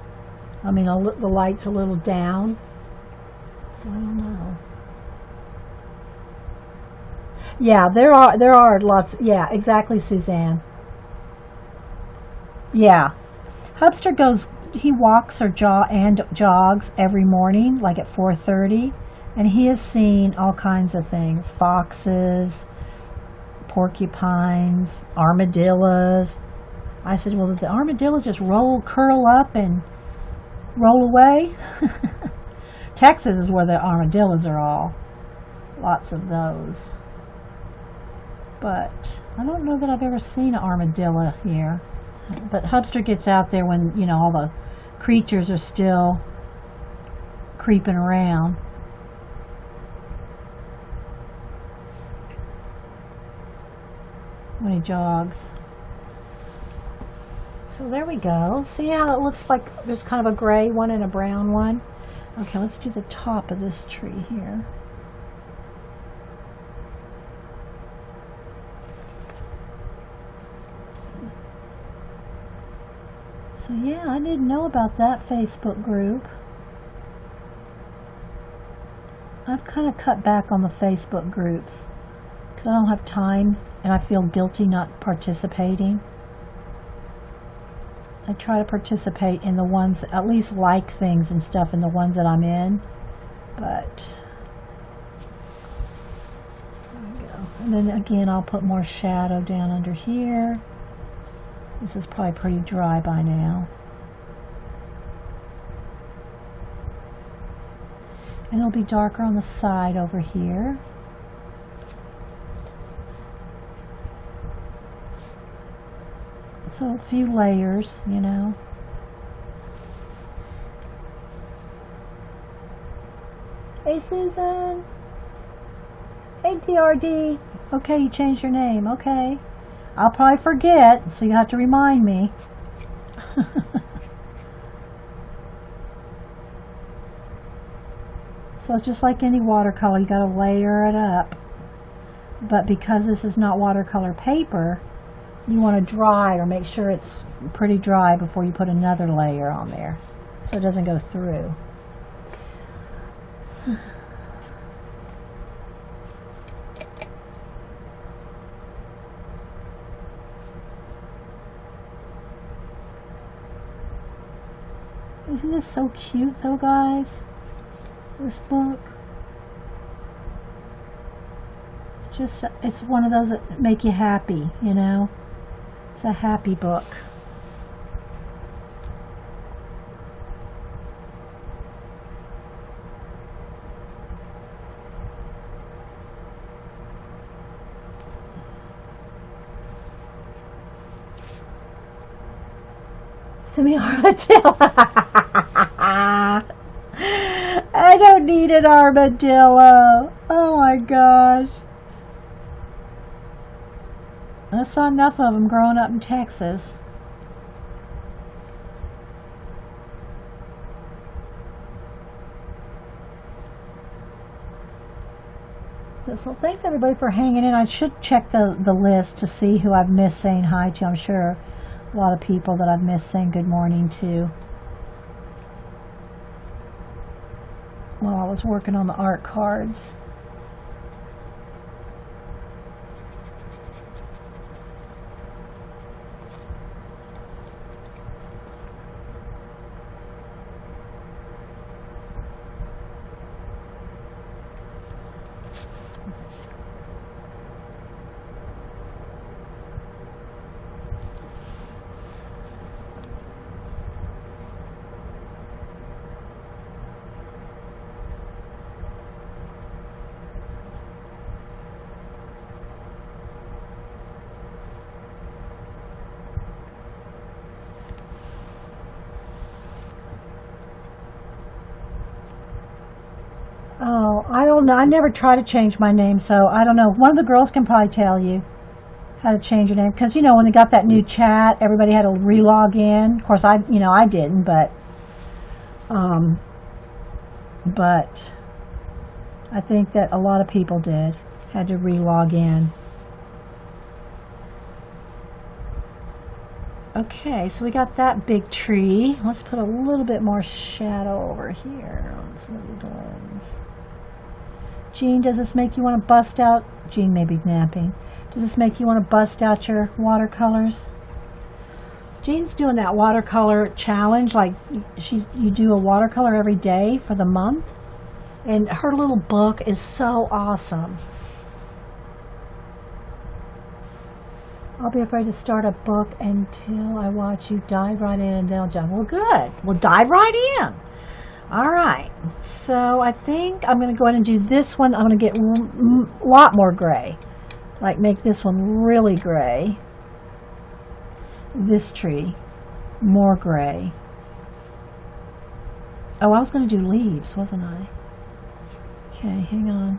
I mean, the light's a little down. So I don't know. Yeah, there are lots. Yeah, exactly, Suzanne. Yeah. Hubster he walks or jogs every morning, like at 4:30, and he has seen all kinds of things. Foxes, porcupines, armadillos. I said, well, did the armadillos just curl up and roll away? Texas is where the armadillos are all. Lots of those. But I don't know that I've ever seen an armadillo here. But Hubster gets out there when, all the creatures are still creeping around. When he jogs. So there we go. See how it looks like there's kind of a gray one and a brown one? Okay, let's do the top of this tree here. So yeah, I didn't know about that Facebook group. I've kind of cut back on the Facebook groups because I don't have time and I feel guilty not participating. I try to participate in the ones, at least like things and stuff in the ones that I'm in, but there we go. And then again, I'll put more shadow down under here. This is probably pretty dry by now. And it'll be darker on the side over here. So a few layers, you know. Hey Susan. Hey DRD. Okay, you changed your name. Okay. I'll probably forget, so you have to remind me. So it's just like any watercolor, you gotta layer it up. But because this is not watercolor paper, you want to dry or make sure it's pretty dry before you put another layer on there so it doesn't go through. Isn't this so cute though, guys? This book. It's one of those that make you happy, you know? It's a happy book. Semi armadillo. I don't need an armadillo. Oh my gosh. I saw enough of them growing up in Texas. So thanks everybody for hanging in. I should check the list to see who I've missed saying hi to. I'm sure a lot of people that I've missed saying good morning to while I was working on the art cards. Oh, I don't know. I never try to change my name, so I don't know. One of the girls can probably tell you how to change your name. Because, you know, when they got that new chat, everybody had to re-log in. Of course, I didn't, but I think that a lot of people had to re-log in. Okay, so we got that big tree. Let's put a little bit more shadow over here on some of these ones. Jean, does this make you want to bust out? Jean may be napping. Does this make you want to bust out your watercolors? Jean's doing that watercolor challenge, like you do a watercolor every day for the month. And her little book is so awesome. I'll be afraid to start a book until I watch you dive right in and they'll jump. Well, good. Well, dive right in. All right. So I think I'm going to go ahead and do this one. I'm going to get a lot more gray. Like make this one really gray. This tree, more gray. Oh, I was going to do leaves, wasn't I? Okay, hang on.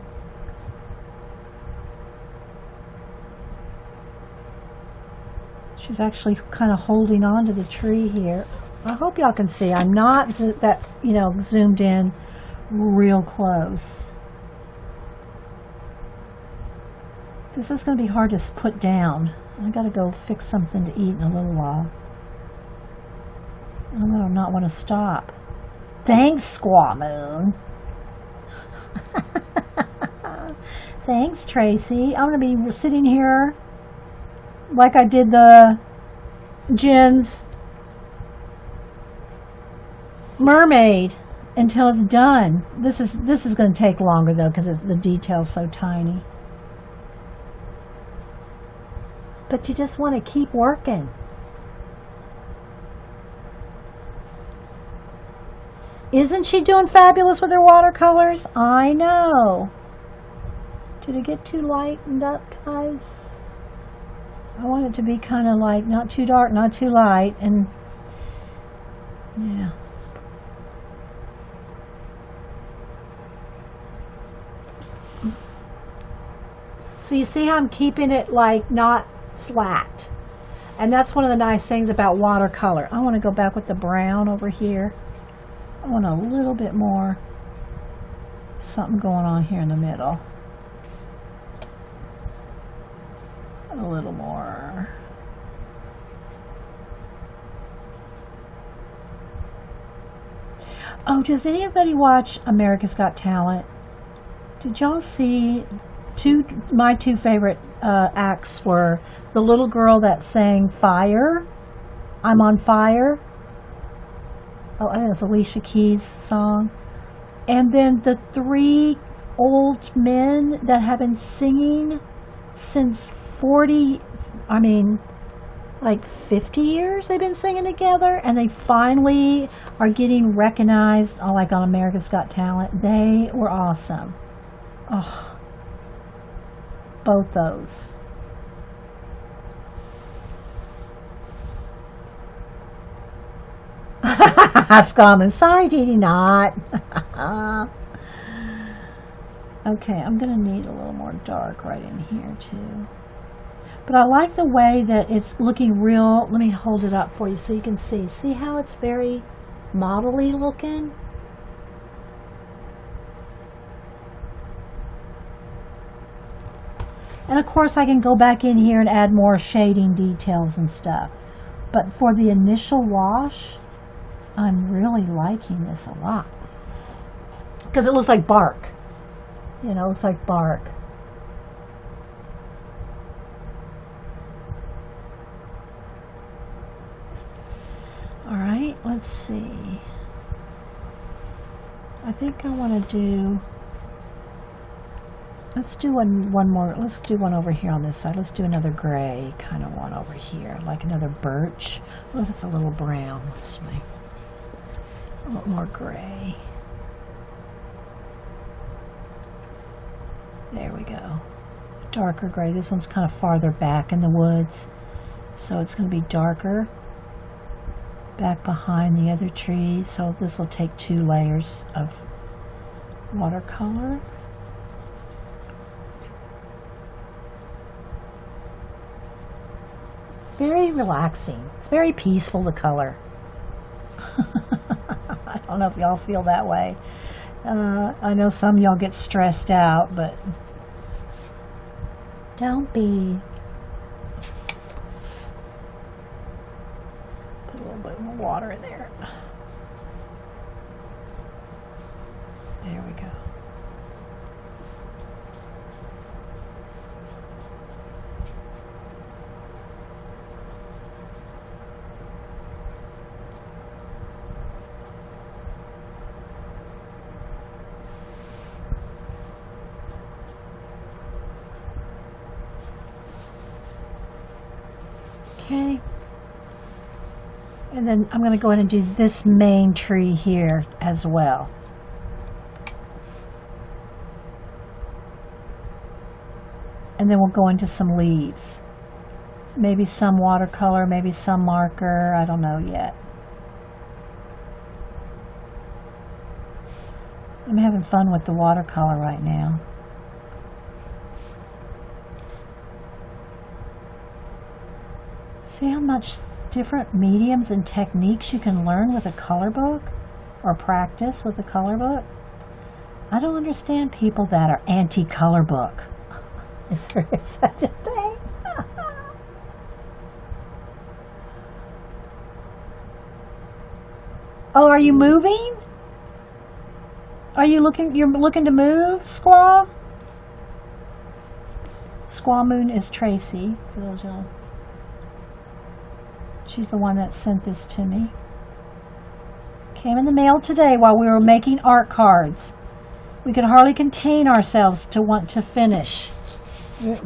She's actually kind of holding on to the tree here. I hope y'all can see. I'm not that, zoomed in real close. This is going to be hard to put down. I got to go fix something to eat in a little while. I'm going to not want to stop. Thanks, Squaw Moon. Thanks, Tracy. I'm going to be sitting here like I did the Jen's mermaid until it's done. This is going to take longer though because the detail's so tiny. But you just want to keep working. Isn't she doing fabulous with her watercolors? I know. Did it get too lightened up, guys? I want it to be kind of like not too dark, not too light, and yeah. So you see how I'm keeping it like not flat. And that's one of the nice things about watercolor. I want to go back with the brown over here. I want a little bit more something going on here in the middle. A little more. Oh, does anybody watch America's Got Talent? Did y'all see my two favorite acts were the little girl that sang Fire, I'm on Fire. Oh, I think it's Alicia Keys' song. And then the three old men that have been singing since 50 years they've been singing together, and they finally are getting recognized, like on America's Got Talent. They were awesome. Oh, both those. Scommon. Sorry, Dee not. Okay, I'm going to need a little more dark right in here too. But I like the way that it's looking real. Let me hold it up for you so you can see. See how it's very model-y looking? And of course I can go back in here and add more shading details and stuff. But for the initial wash, I'm really liking this a lot. Because it looks like bark. You know, it looks like bark. Alright, let's see. I think I want to do... Let's do one more. Let's do one over here on this side. Let's do another gray kind of one over here, like another birch. Oh, that's a little brown. Let's make a little more gray. There we go. Darker gray. This one's kind of farther back in the woods, so it's going to be darker back behind the other trees. So this will take 2 layers of watercolor. Very relaxing. It's very peaceful to color. I don't know if y'all feel that way. I know some of y'all get stressed out, but don't be. Put a little bit more water in there. There we go. Okay, and then I'm going to go ahead and do this main tree here as well. And then we'll go into some leaves. Maybe some watercolor, maybe some marker, I don't know yet. I'm having fun with the watercolor right now. See how much different mediums and techniques you can learn with a color book, or practice with a color book? I don't understand people that are anti-color book. Is there such a thing? Oh, are you moving? You're looking to move, Squaw? Squaw Moon is Tracy, for those y'all. She's the one that sent this to me. Came in the mail today while we were making art cards. We could hardly contain ourselves to want to finish.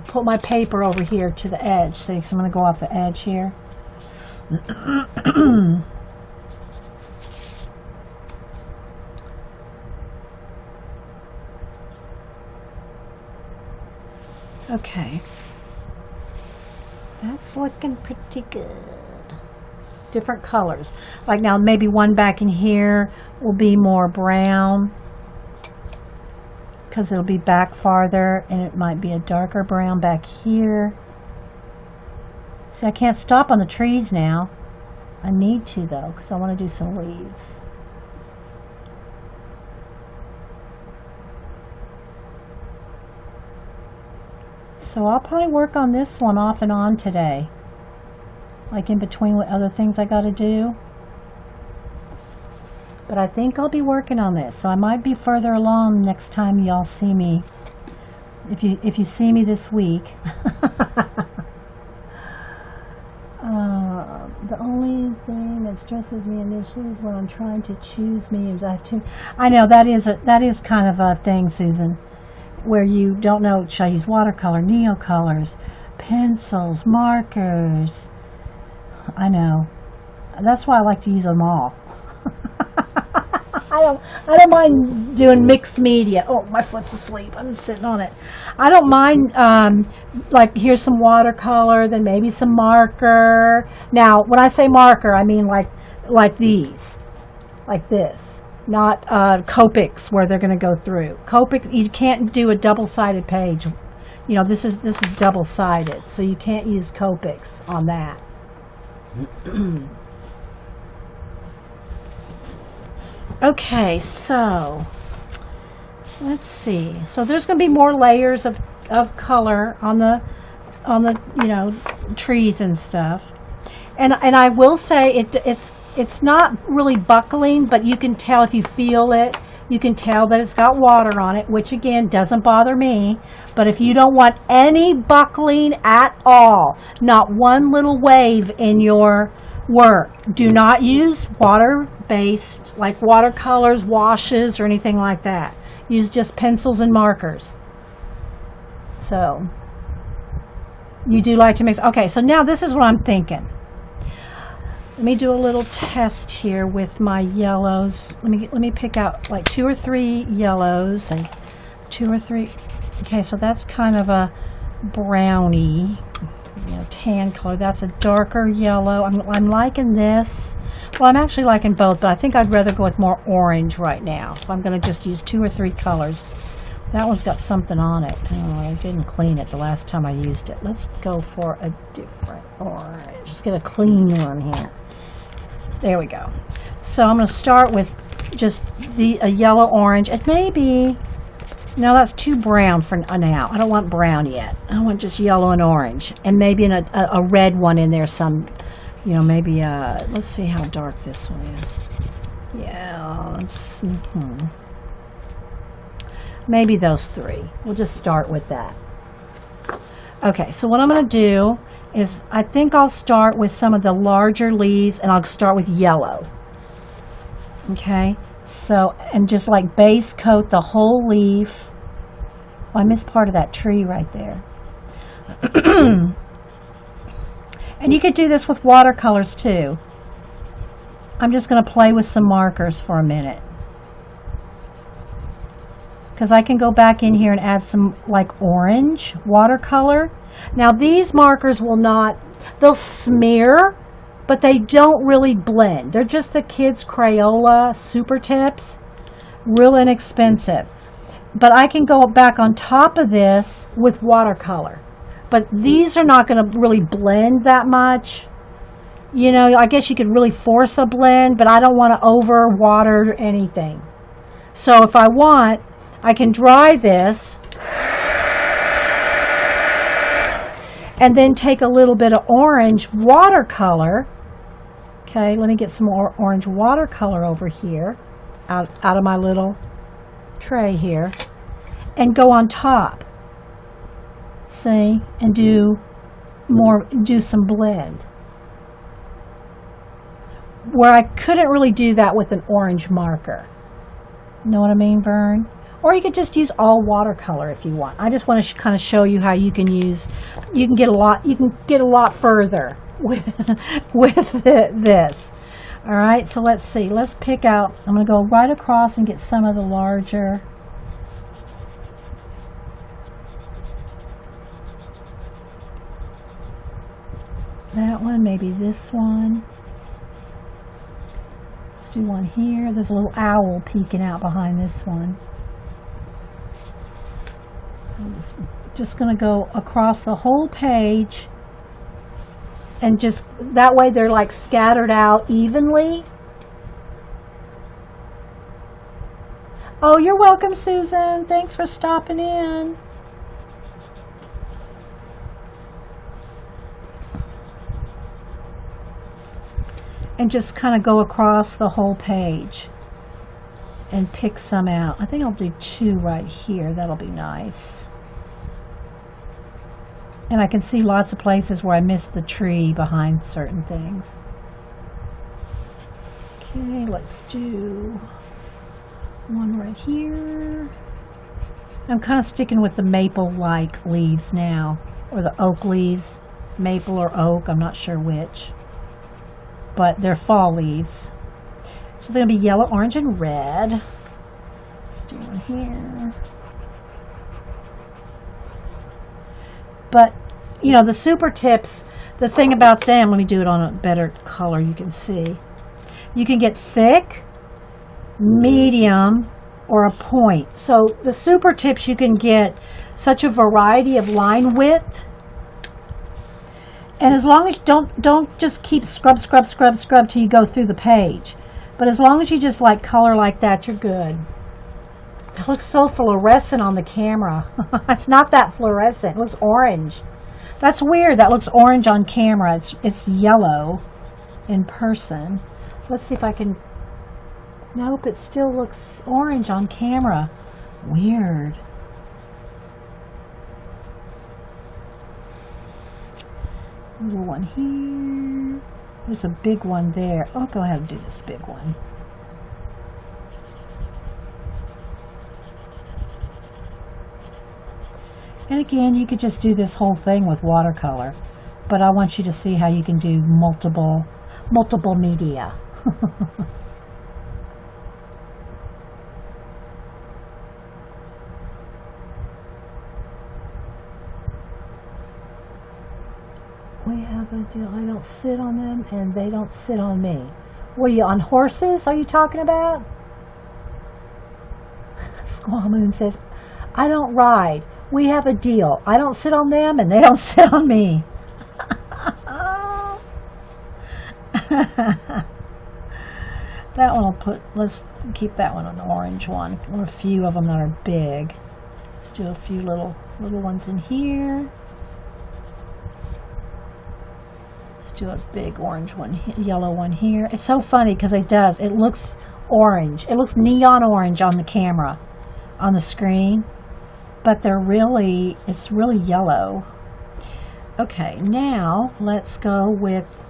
Put my paper over here to the edge. So I'm going to go off the edge here. Okay. That's looking pretty good. Different colors. Like now maybe one back in here will be more brown because it'll be back farther, and it might be a darker brown back here. See, I can't stop on the trees now. I need to though, because I want to do some leaves. So I'll probably work on this one off and on today, like in between what other things I got to do. But I think I'll be working on this, so I might be further along next time y'all see me. If you see me this week. The only thing that stresses me initially is when I'm trying to choose mediums. I know that is kind of a thing, Susan, where you don't know, should I use watercolor, neocolors, pencils, markers? I know. That's why I like to use them all. I don't mind doing mixed media. Oh, my foot's asleep. I'm sitting on it. I don't mind, like, here's some watercolor, then maybe some marker. Now, when I say marker, I mean like these, like this. Not Copics where they're going to go through. Copic, you can't do a double-sided page. You know, this is double-sided, so you can't use Copics on that. Okay, so let's see. So there's going to be more layers of color on the trees and stuff. And I will say it's not really buckling, but you can tell if you feel it. You can tell that it's got water on it, which again doesn't bother me. But if you don't want any buckling at all, not one little wave in your work, do not use water-based, like watercolors, washes, or anything like that. Use just pencils and markers. So, you do like to mix. Okay, so now this is what I'm thinking. Let me do a little test here with my yellows. Let me pick out like 2 or 3 yellows and 2 or 3. Okay, so that's kind of a brownie, tan color. That's a darker yellow. I'm liking this. Well, I'm actually liking both, but I think I'd rather go with more orange right now. So I'm going to just use 2 or 3 colors. That one's got something on it. Oh, I didn't clean it the last time I used it. Let's go for a different orange. Let's get a clean one here. There we go. So I'm going to start with just a yellow orange. It may be, no, that's too brown for now. I don't want brown yet. I want just yellow and orange, and maybe a red one in there. Some, maybe let's see how dark this one is. Yeah, maybe those 3. We'll just start with that. Okay, so what I'm going to do is I think I'll start with some of the larger leaves, and I'll start with yellow. Okay, so, and just like base coat the whole leaf. Oh, I missed part of that tree right there. And you could do this with watercolors too. I'm just going to play with some markers for a minute, because I can go back in here and add some like orange watercolor. Now these markers they'll smear, but they don't really blend. They're just the kids' Crayola Super Tips, real inexpensive. But I can go back on top of this with watercolor. But these are not going to really blend that much. I guess you could really force a blend, but I don't want to over water anything. So if I want, I can dry this and then take a little bit of orange watercolor. Okay, let me get some more orange watercolor over here out of my little tray here, and go on top. See, and do some blend. Where I couldn't really do that with an orange marker. Know what I mean, Vern? Or you could just use all watercolor if you want. I just want to kind of show you how you can get a lot further with this. All right, so let's see. Let's pick out, I'm going to go right across and get some of the larger. that one, maybe this one. Let's do one here. There's a little owl peeking out behind this one. I'm just going to go across the whole page, and just that way they're like scattered out evenly. Oh, you're welcome, Susan. Thanks for stopping in. And just kind of go across the whole page and pick some out. I think I'll do 2 right here. That'll be nice. And I can see lots of places where I missed the tree behind certain things. Okay, let's do one right here. I'm kind of sticking with the maple-like leaves now, or the oak leaves. Maple or oak, I'm not sure which. But they're fall leaves. So they're going to be yellow, orange, and red. Let's do one here. But, you know, the super tips, the thing about them, let me do it on a better color you can see. You can get thick, medium, or a point. So the super tips, you can get such a variety of line width. And as long as don't just keep scrub till you go through the page. But as long as you just like color like that, you're good. It looks so fluorescent on the camera. It's not that fluorescent. It looks orange. That's weird. That looks orange on camera. It's yellow in person. Let's see if I can... Nope, it still looks orange on camera. Weird. Little one here. There's a big one there. I'll go ahead and do this big one. And again, you could just do this whole thing with watercolor, but I want you to see how you can do multiple media. We have a deal. I don't sit on them, and they don't sit on me. What are you, on horses? Are you talking about? Squaw Moon says, I don't ride. We have a deal. I don't sit on them, and they don't sit on me. That one I'll put, let's keep that one on the orange one. I want a few of them that are big. Let's do a few little ones in here. Let's do a big orange one, yellow one here. It's so funny because it looks orange. It looks neon orange on the camera, on the screen, but it's really yellow. Okay, now let's go with,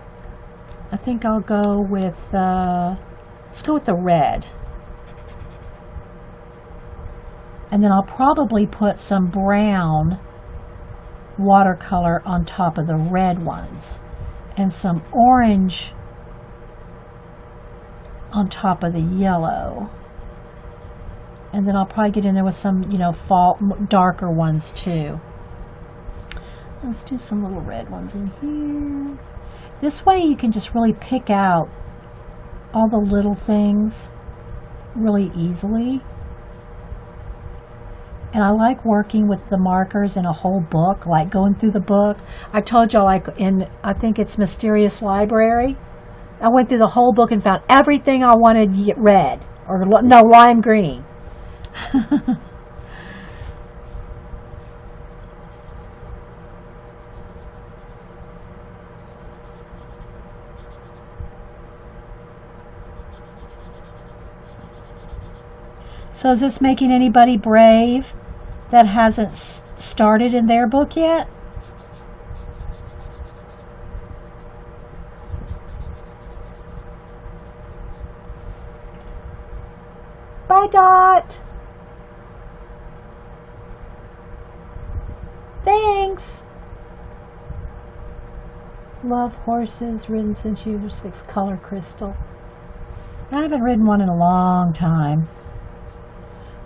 I think I'll go with, let's go with the red. And then I'll probably put some brown watercolor on top of the red ones, and some orange on top of the yellow. And then I'll probably get in there with some, fall, darker ones too. Let's do some little red ones in here. This way you can just really pick out all the little things really easily. And I like working with the markers in a whole book, like going through the book. I told y'all, like I think it's Mysterious Library. I went through the whole book and found everything I wanted red, or no, lime green. So is this making anybody brave that hasn't started in their book yet? Bye, Dot. Thanks. Love horses, ridden since you were 6, color crystal. I haven't ridden one in a long time.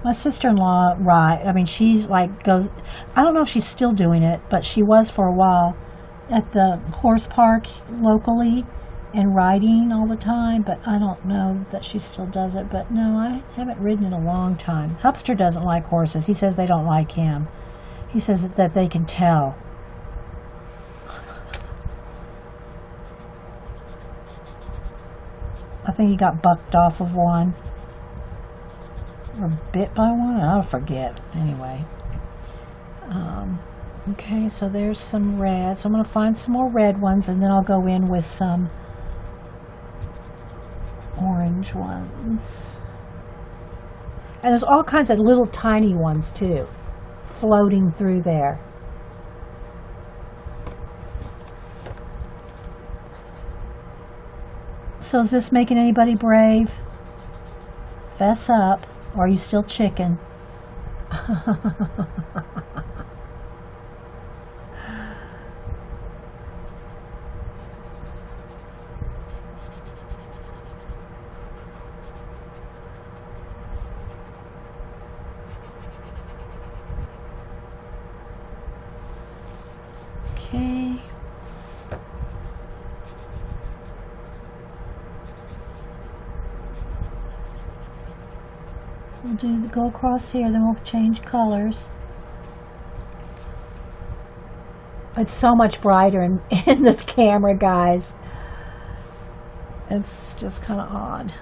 My sister-in-law she's like goes, I don't know if she's still doing it, but she was for a while. at the horse park locally and riding all the time, but I don't know that she still does it. But no, I haven't ridden in a long time. Hubster doesn't like horses. He says they don't like him. He says that they can tell. I think he got bucked off of one. Or bit by one? I forget. Anyway. Okay, so there's some red. So I'm going to find some more red ones, and then I'll go in with some orange ones. And there's all kinds of little tiny ones, too, floating through there. So is this making anybody brave? Fess up, or are you still chicken? Okay. We'll go across here, then we'll change colors. It's so much brighter in this camera, guys. It's just kind of odd.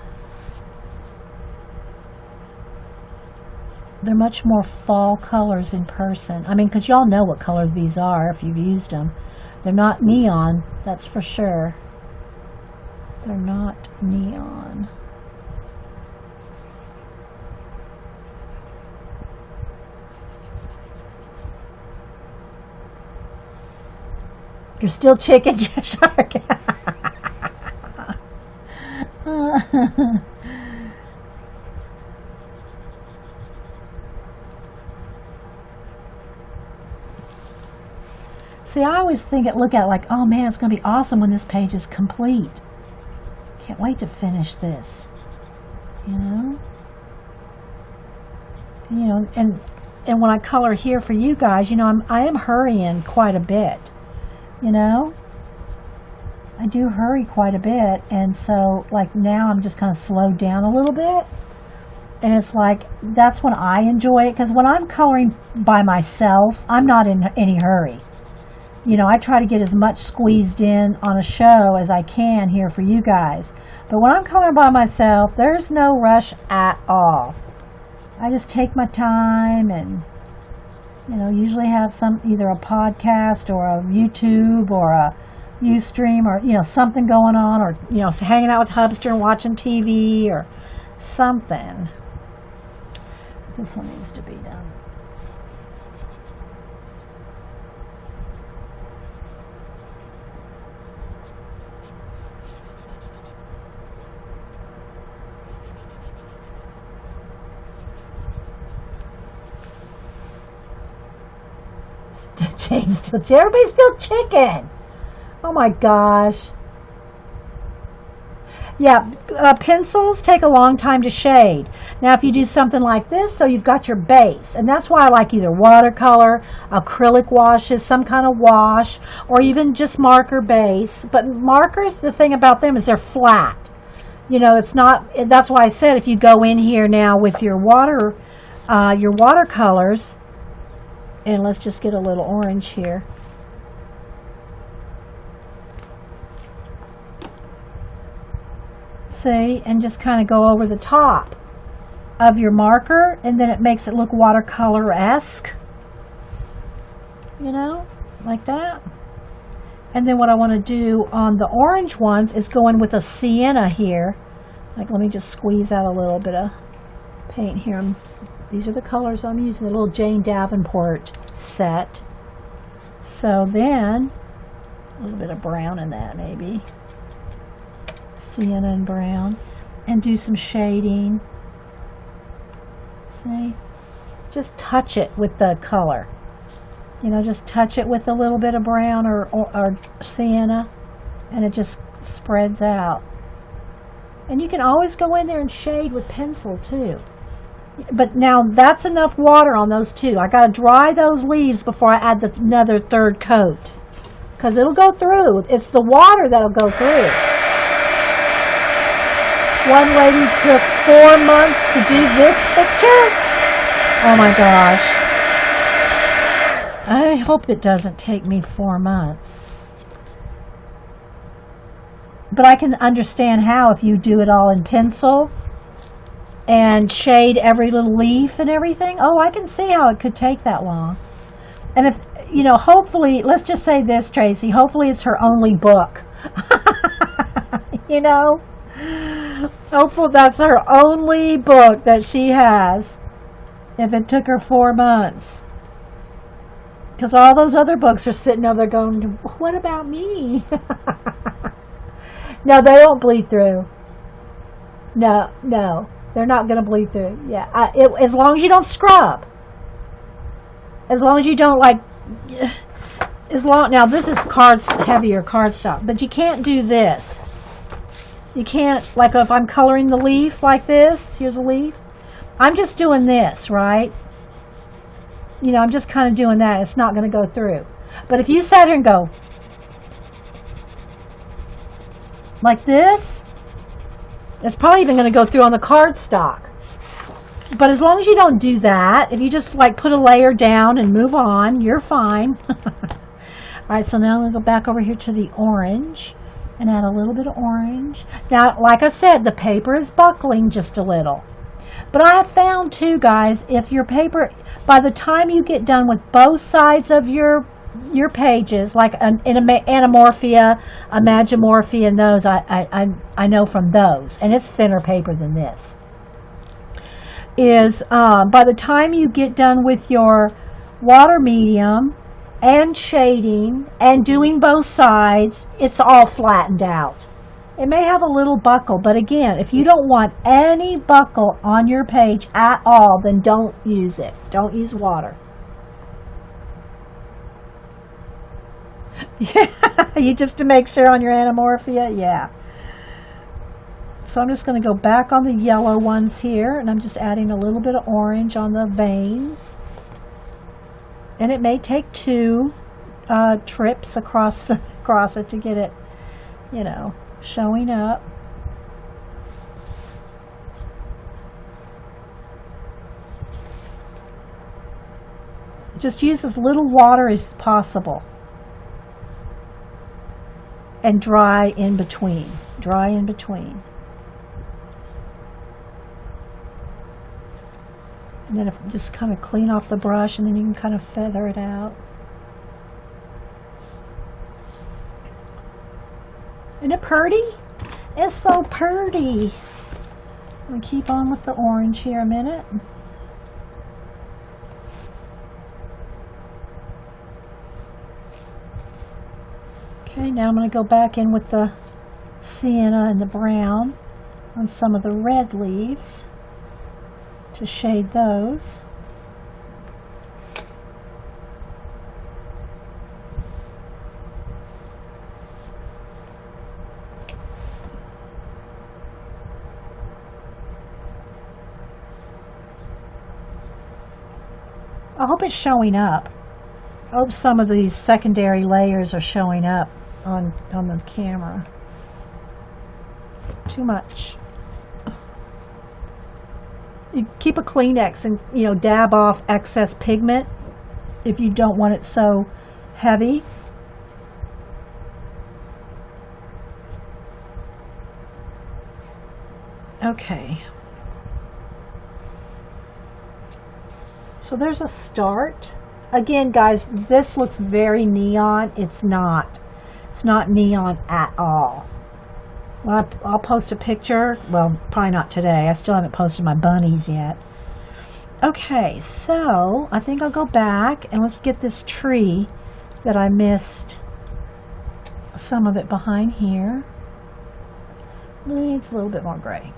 They're much more fall colors in person. I mean, because y'all know what colors these are if you've used them. They're not neon, that's for sure. They're not neon. You're still chicken, shark. See, I always look at it like, oh man, it's going to be awesome when this page is complete. Can't wait to finish this. You know? And when I color here for you guys, I am hurrying quite a bit. I do hurry quite a bit, and so like now I'm just kind of slowed down a little bit, and it's like that's when I enjoy it, because when I'm coloring by myself, I'm not in any hurry. I try to get as much squeezed in on a show as I can here for you guys, but when I'm coloring by myself, there's no rush at all. I just take my time and usually have either a podcast or a YouTube or a Ustream or, something going on, or, hanging out with Hubster and watching TV or something. This one needs to be done. Everybody's still chicken. Oh my gosh. Yeah, pencils take a long time to shade. Now if you do something like this, so you've got your base, and that's why I like either watercolor, acrylic washes, some kind of wash, or even just marker base. But markers, the thing about them is they're flat. It's not, that's why I said if you go in here now with your watercolors, and let's just get a little orange here. See, and just kind of go over the top of your marker, and then it makes it look watercolor-esque. Like that. And then what I want to do on the orange ones is go in with a sienna here. Like, let me just squeeze out a little bit of paint here. These are the colors I'm using, the little Jane Davenport set. So then, a little bit of brown in that maybe. Sienna and brown. And do some shading. See? Just touch it with the color. Just touch it with a little bit of brown or sienna, and it just spreads out. And you can always go in there and shade with pencil too. But now that's enough water on those two. I got to dry those leaves before I add another third coat, because it'll go through. It's the water that'll go through. One lady took 4 months to do this picture. Oh my gosh. I hope it doesn't take me 4 months. But I can understand how if you do it all in pencil and shade every little leaf and everything. Oh, I can see how it could take that long. And if, you know, hopefully, let's just say this, Tracy, hopefully it's her only book. You know? Hopefully that's her only book that she has. If it took her 4 months. Because all those other books are sitting over there going, what about me? No, they don't bleed through. No, they're not going to bleed through. Yeah, as long as you don't scrub. As long as you don't now this is heavier cardstock, but you can't do this. You can't, like if I'm coloring the leaf like this, here's a leaf. I'm just doing this, right? You know, I'm just kind of doing that. It's not going to go through. But if you sat here and go like this, it's probably even going to go through on the cardstock. But as long as you don't do that, if you just like put a layer down and move on, you're fine. Alright, so now I'm going to go back over here to the orange and add a little bit of orange. Now, like I said, the paper is buckling just a little. But I have found too, guys, if your paper, by the time you get done with both sides of your pages, like in Anamorphia, Imagimorphia, and those, I know from those, and it's thinner paper than this, is by the time you get done with your water medium and shading and doing both sides, it's all flattened out. It may have a little buckle, but again, if you don't want any buckle on your page at all, then don't use it. Don't use water. Yeah, you just to make sure on your Anamorphia, yeah. So I'm just going to go back on the yellow ones here, and I'm just adding a little bit of orange on the veins. And it may take 2 trips across it to get it, you know, showing up. Just use as little water as possible. And dry in between. Dry in between. And then just kind of clean off the brush, and then you can kind of feather it out. Isn't it pretty? It's so pretty. I'm going to keep on with the orange here a minute. Okay, now I'm going to go back in with the sienna and the brown on some of the red leaves to shade those. I hope it's showing up. I hope some of these secondary layers are showing up on the camera. Too much. You keep a Kleenex and, you know, dab off excess pigment if you don't want it so heavy. Okay. So there's a start. Again, guys, this looks very neon. It's not. It's not neon at all. Well, I'll post a picture. Well, probably not today. I still haven't posted my bunnies yet. Okay, so I think I'll go back and let's get this tree that I missed some of it behind here. Needs a little bit more gray.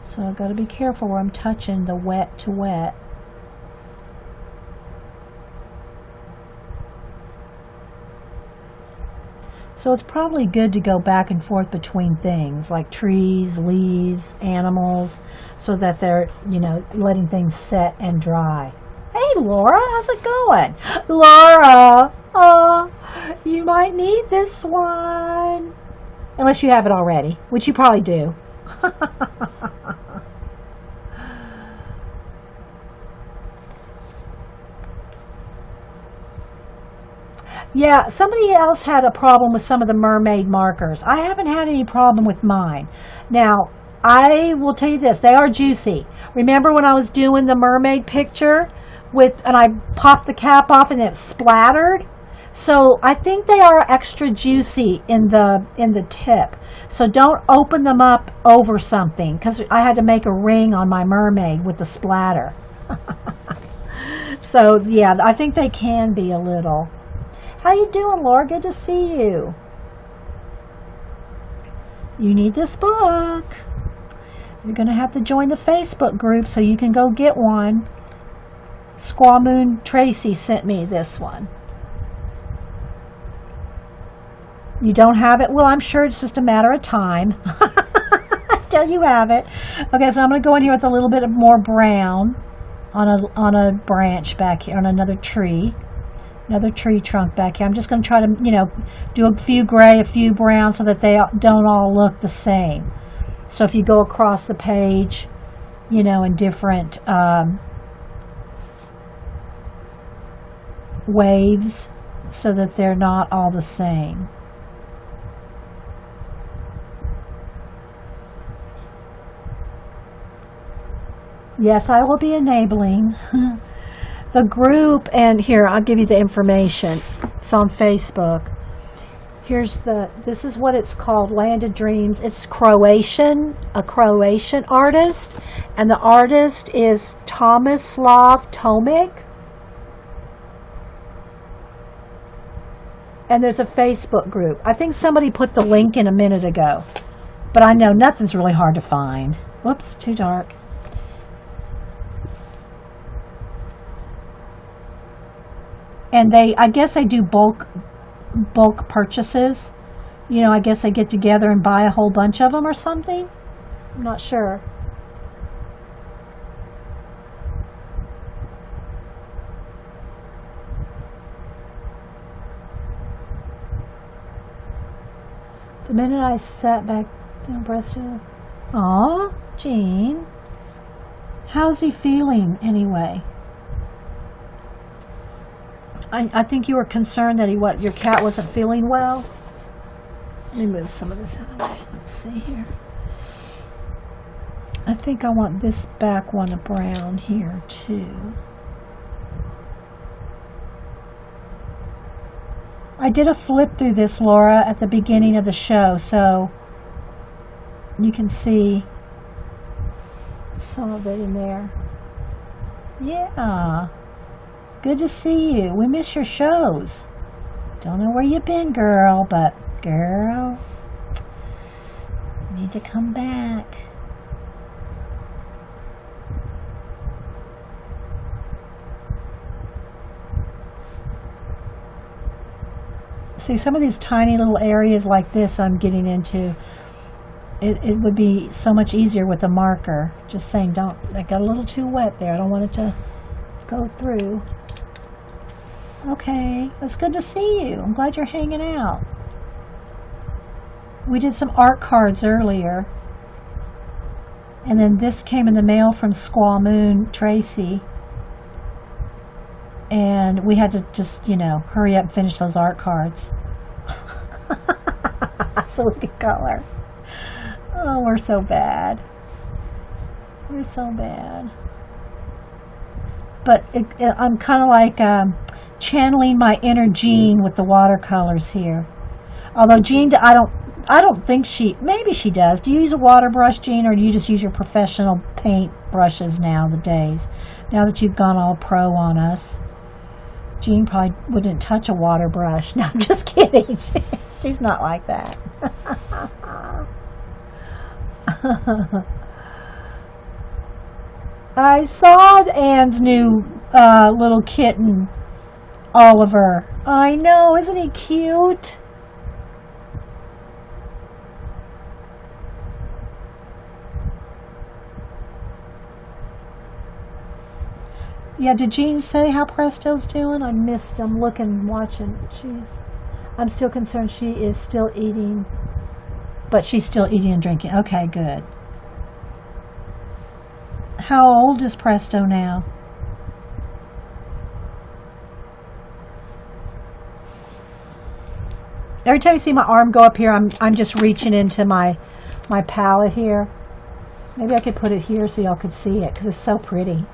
So I've got to be careful where I'm touching the wet to wet. So it's probably good to go back and forth between things like trees, leaves, animals, so that they're, you know, letting things set and dry. Hey, Laura, how's it going? Laura, oh, you might need this one. Unless you have it already, which you probably do. Yeah, somebody else had a problem with some of the mermaid markers. I haven't had any problem with mine. Now, I will tell you this, they are juicy. Remember when I was doing the mermaid picture and I popped the cap off and it splattered? So I think they are extra juicy in the tip. So don't open them up over something, because I had to make a ring on my mermaid with the splatter. So yeah, I think they can be a little. How you doing, Laura? Good to see you. You need this book. You're going to have to join the Facebook group so you can go get one. Squaw Moon Tracy sent me this one. You don't have it? Well, I'm sure it's just a matter of time until you have it. Okay, so I'm going to go in here with a little bit of more brown on a branch back here, on another tree trunk back here. I'm just going to try to, do a few gray, a few brown, so that they don't all look the same. So if you go across the page, in different waves, so that they're not all the same. Yes, I will be enabling the group, and here, I'll give you the information. It's on Facebook. This is what it's called, Land of Dreams. It's a Croatian artist, and the artist is Tomislav Tomic. And there's a Facebook group. I think somebody put the link in a minute ago, but I know nothing's really hard to find. Whoops, too dark. And I guess they do bulk purchases. I guess they get together and buy a whole bunch of them or something. I'm not sure. The minute I sat back down, breasted. Aw, Jean. How's he feeling anyway? I think you were concerned that your cat wasn't feeling well. Let me move some of this out of the way. Let's see here. I think I want this back one of brown here too. I did a flip through this, Laura, at the beginning of the show, so you can see some of it in there. Yeah. Good to see you. We miss your shows. Don't know where you've been, girl, but girl, you need to come back. See, some of these tiny little areas like this I'm getting into, it would be so much easier with a marker. Just saying, I got a little too wet there. I don't want it to go through. Okay, it's good to see you. I'm glad you're hanging out. We did some art cards earlier. And then this came in the mail from Squaw Moon Tracy. And we had to just, hurry up and finish those art cards. So we could color. Oh, we're so bad. We're so bad. But I'm kind of like channeling my inner Jean with the watercolors here. Although Jean, I don't think maybe she does. Do you use a water brush, Jean, or do you just use your professional paint brushes now that you've gone all pro on us? Jean probably wouldn't touch a water brush. No, I'm just kidding. She's not like that. I saw Anne's new little kitten, Oliver. I know, isn't he cute? Yeah, did Jean say how Presto's doing? I missed him looking, watching. Jeez. I'm still concerned she is still eating, but she's still eating and drinking. Okay, good. How old is Presto now? Every time you see my arm go up here, I'm just reaching into my palette here. Maybe I could put it here so y'all could see it because it's so pretty.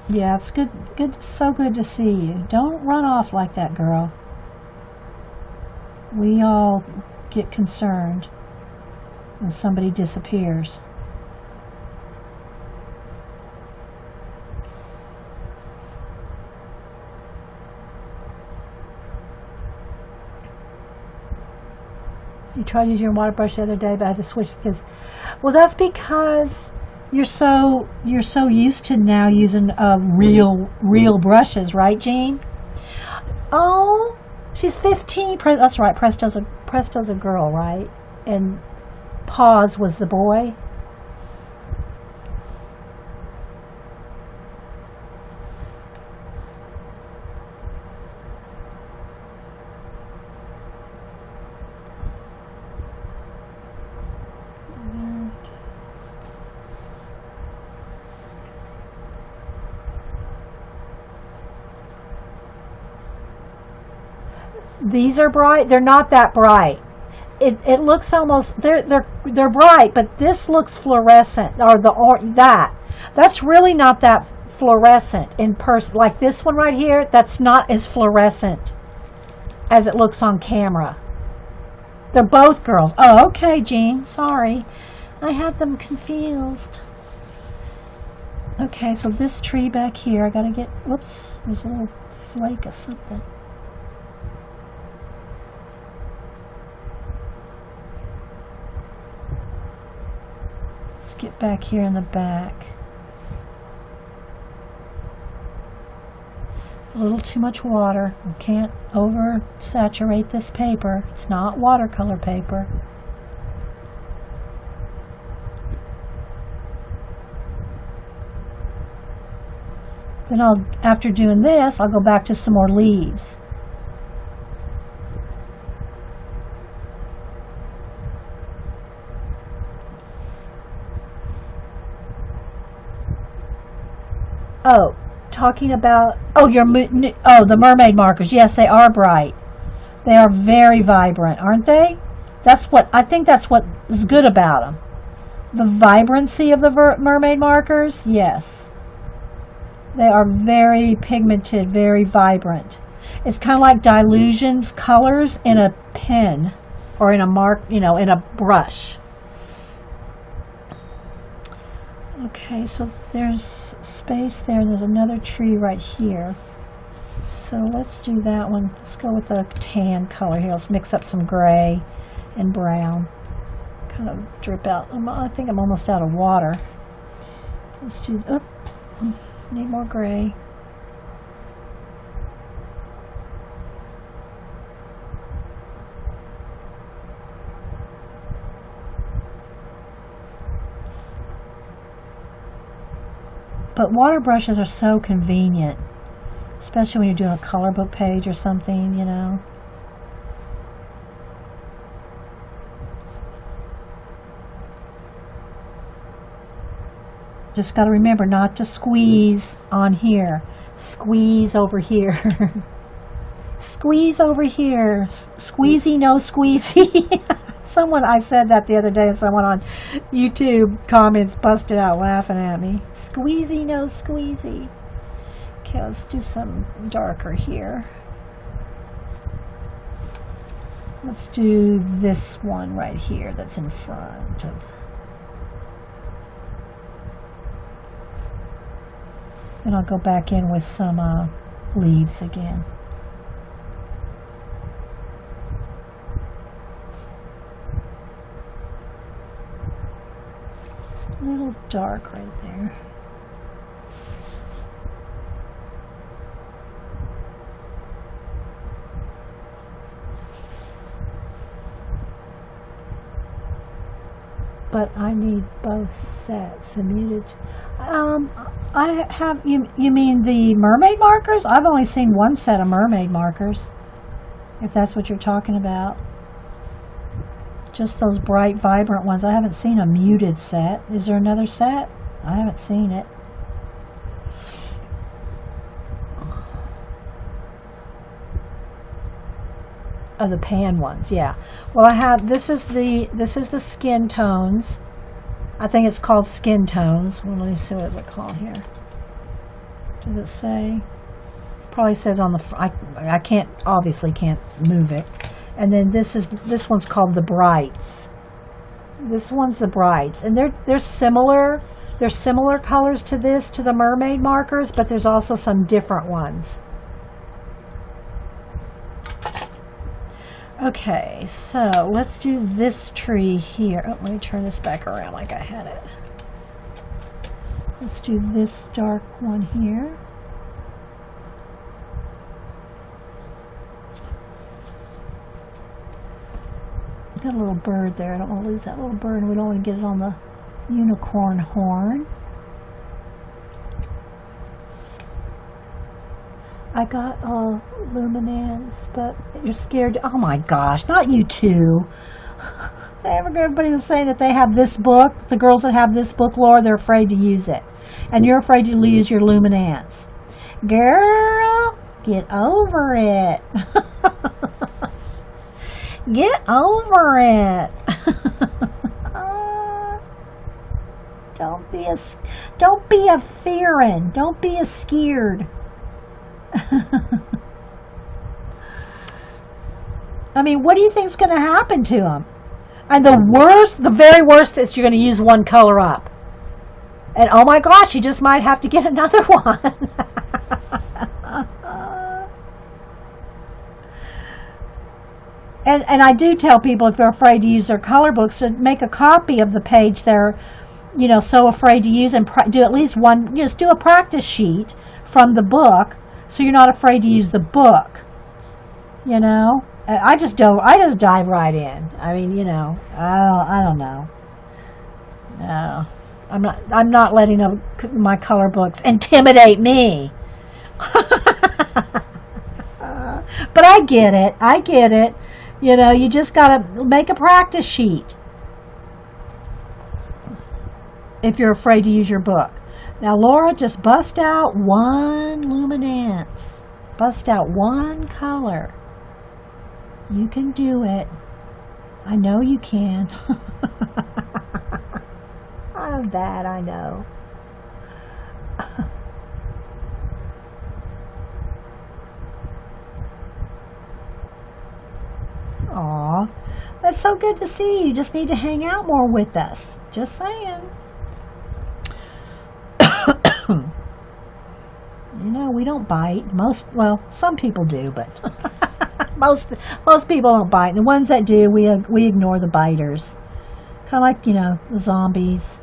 Yeah, it's good. Good, so good to see you. Don't run off like that, girl. We all get concerned when somebody disappears. You tried using your water brush the other day, but I had to switch because, well, that's because you're so used to now using real brushes, right, Jean? Oh, she's 15. That's right. Presto's a girl, right? And Paws was the boy. These are bright. They're not that bright. It looks almost they're bright, but this looks fluorescent, that's really not that fluorescent in person. Like this one right here, that's not as fluorescent as it looks on camera. They're both girls. Oh, okay, Jean. Sorry, I had them confused. Okay, so this tree back here, I gotta get. Whoops, there's a little flake of something. Let's get back here in the back. A little too much water. We can't oversaturate this paper. It's not watercolor paper. Then after doing this, I'll go back to some more leaves. Oh, talking about, the mermaid markers. Yes, they are bright. They are very vibrant, aren't they? I think that's what is good about them. The vibrancy of the mermaid markers, yes. They are very pigmented, very vibrant. It's kind of like Dilution's colors in a pen or in a brush. Okay, so there's space there. There's another tree right here. So let's do that one. Let's go with a tan color here. Let's mix up some gray and brown. Kind of drip out. I think I'm almost out of water. Let's do, need more gray. But water brushes are so convenient, especially when you're doing a color book page or something, you know. Just got to remember not to squeeze on here. Squeeze over here. Squeeze over here. Squeezy, no squeezy. I said that the other day, and someone on YouTube comments busted out laughing at me. Squeezy, no squeezy. Okay, let's do some darker here. Let's do this one right here that's in front of. Then I'll go back in with some leaves again. A little dark right there. but I need both sets. The muted. I have, you mean the mermaid markers? I've only seen one set of mermaid markers, if that's what you're talking about. Just those bright, vibrant ones. I haven't seen a muted set. Is there another set? I haven't seen it. Oh, the pan ones, yeah. Well, I have, this is the skin tones. I think it's called skin tones. Well, let me see, what is it called here? Does it say? Probably says on the, I can't, obviously can't move it. And then this one's called the brights. This one's the brights, and they're similar. There's similar colors to this, to the mermaid markers, but there's also some different ones. Okay, so let's do this tree here. Oh, let me turn this back around like I had it. Let's do this dark one here. Got a little bird there. I don't want to lose that little bird. We don't want to get it on the unicorn horn. I got luminance, but you're scared. Oh my gosh, not you two. Everybody was saying that they have this book. The girls that have this book, Laura, they're afraid to use it. And you're afraid to lose your luminance. Girl, get over it. Get over it. Don't be a fearing. Don't be a scared. I mean, what do you think's going to happen to them? And the very worst is you're going to use one color up. And oh my gosh, you just might have to get another one. And I do tell people, if they're afraid to use their color books, to make a copy of the page they're, so afraid to use, and do at least one, just do a practice sheet from the book, so you're not afraid to use the book. I just dive right in. I mean, I don't know. No, I'm not letting my color books intimidate me. But I get it. You just gotta make a practice sheet if you're afraid to use your book. Now, Laura, just bust out one luminance. Bust out one color. You can do it. I know you can. I'm bad, I know. Aw, that's so good to see you. You just need to hang out more with us. Just saying. We don't bite. Some people do, but most people don't bite. The ones that do, we ignore the biters. Kind of like, the zombies.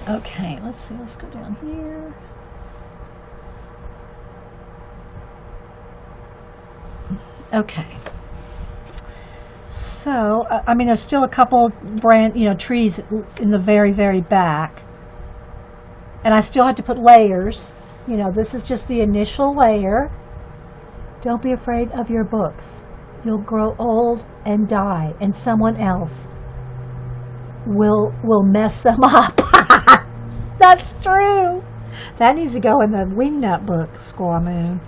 Okay, let's see. Let's go down here. Okay. So, there's still a couple trees in the very, very back. And I still have to put layers. This is just the initial layer. Don't be afraid of your books. You'll grow old and die, and someone else will mess them up. That's true. That needs to go in the Wingnut book, Squaw Moon.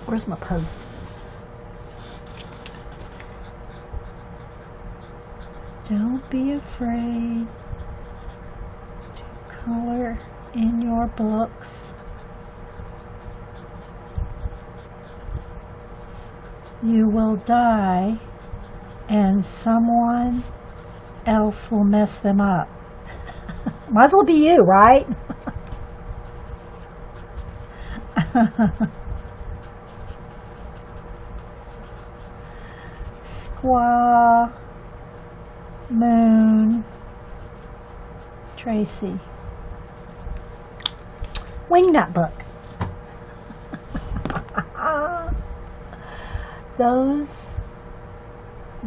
Where's my post? Don't be afraid to color in your books. You will die, and someone else will mess them up. Might as well be you, right? Squaw Moon Tracy. Wingnut book.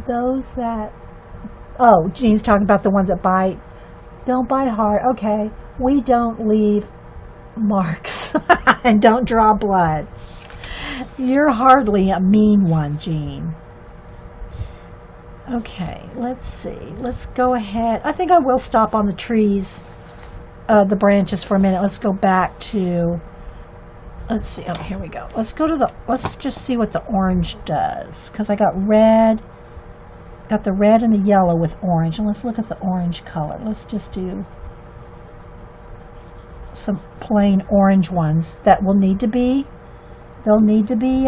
those that, oh, Jean's talking about the ones that bite. Don't bite hard. Okay, we don't leave marks and don't draw blood. You're hardly a mean one, Jean. Okay, let's see. Let's go ahead. I think I will stop on the trees, the branches for a minute. Let's go back to, let's see. Oh, here we go. Let's go to the, let's just see what the orange does. Because I got red, got the red and the yellow with orange. And let's look at the orange color. Let's just do some plain orange ones that will need to be, they'll need to be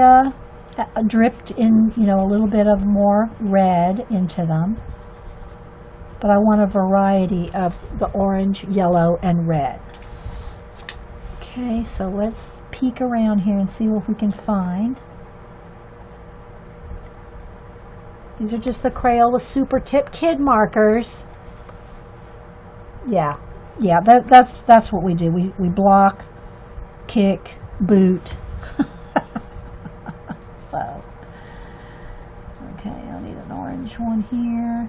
dripped in, you know, a little bit of more red into them. But I want a variety of the orange, yellow, and red. Okay, so let's peek around here and see what we can find. These are just the Crayola Super Tip Kid markers. Yeah, that's what we do. We block, kick, boot. So, okay, I need an orange one here.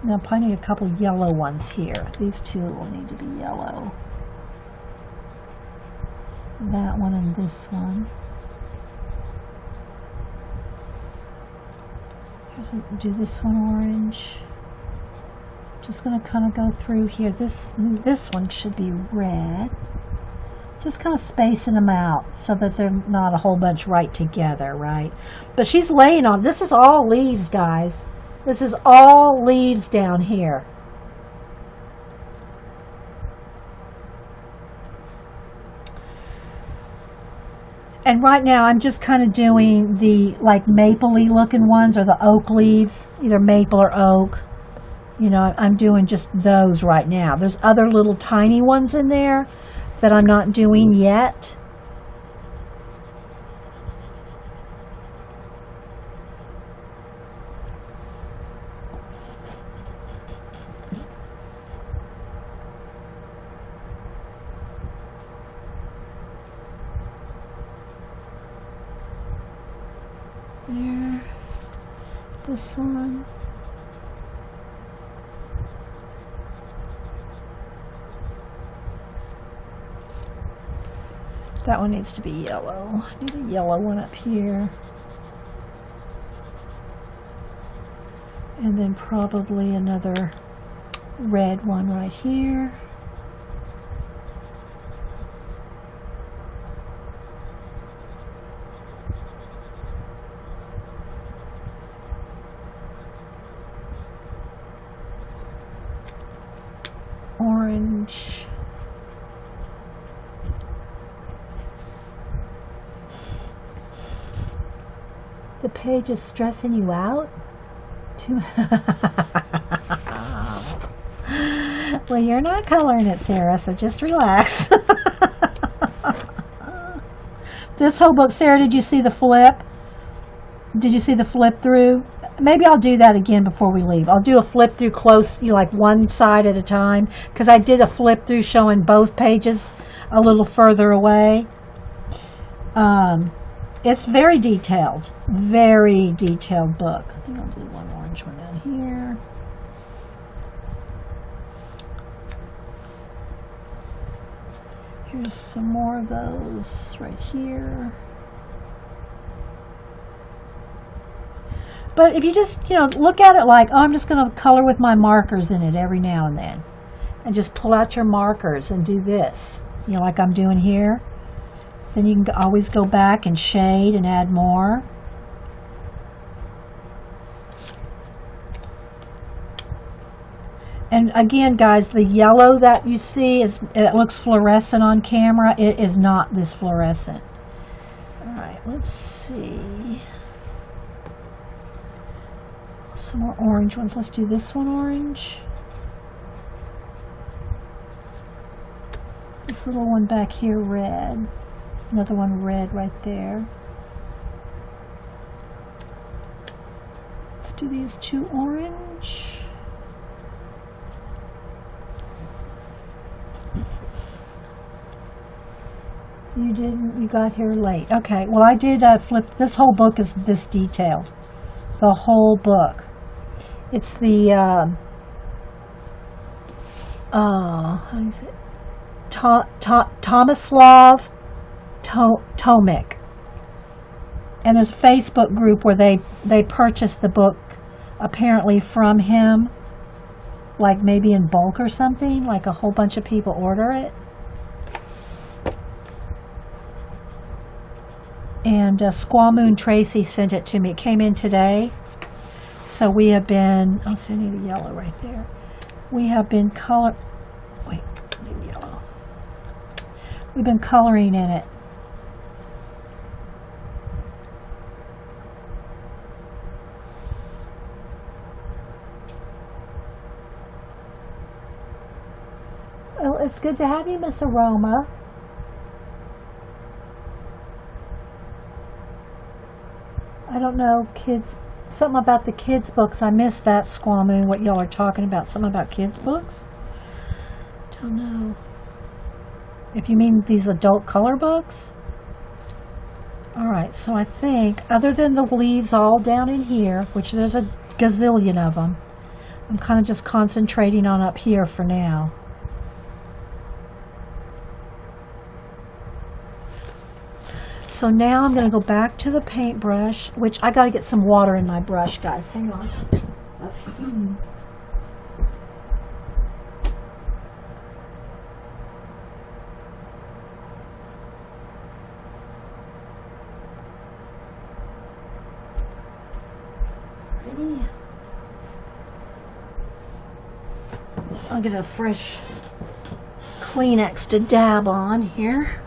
Now, I probably need a couple yellow ones here. These two will need to be yellow. That one and this one. Do this one orange. Just going to kind of go through here. This one should be red. Just kind of spacing them out so that they're not a whole bunch right together, right? But she's laying on, this is all leaves, guys. This is all leaves down here. And right now I'm just kind of doing the like mapley looking ones or the oak leaves, either maple or oak. You know, I'm doing just those right now. There's other little tiny ones in there that I'm not doing yet. There. This one. That one needs to be yellow. I need a yellow one up here. And then probably another red one right here. Orange. The page is stressing you out? Well, you're not coloring it, Sarah, so just relax. This whole book, Sarah, did you see the flip? Did you see the flip through? Maybe I'll do that again before we leave. I'll do a flip through close, you know, like one side at a time, because I did a flip through showing both pages a little further away. It's very detailed book. I think I'll do one orange one down here. Here's some more of those right here. But if you just, you know, look at it like, oh, I'm just going to color with my markers in it every now and then. And just pull out your markers and do this, you know, like I'm doing here. Then you can always go back and shade and add more. And again, guys, the yellow that you see, it looks fluorescent on camera. It is not this fluorescent. All right, let's see. Some more orange ones. Let's do this one orange. This little one back here, red. Another one red right there. Let's do these two orange. You didn't. You got here late. Okay. Well, I did flip. This whole book is this detailed. The whole book. It's the how is it? Tomislav Tomic. And there's a Facebook group where they purchased the book apparently from him, like maybe in bulk or something, like a whole bunch of people order it. And Squaw Moon Tracy sent it to me. It came in today. So we have been, I'll send you the yellow right there. We have been yellow. We've been coloring in it. Oh, it's good to have you, Miss Aroma. I don't know, kids, something about the kids' books. I missed that, Squaw Moon, what y'all are talking about. Something about kids' books? Don't know. If you mean these adult color books? Alright, so I think, other than the leaves all down in here, which there's a gazillion of them, I'm kind of just concentrating on up here for now. So now I'm going to go back to the paintbrush, which I got to get some water in my brush, guys. Hang on. Ready? I'll get a fresh Kleenex to dab on here.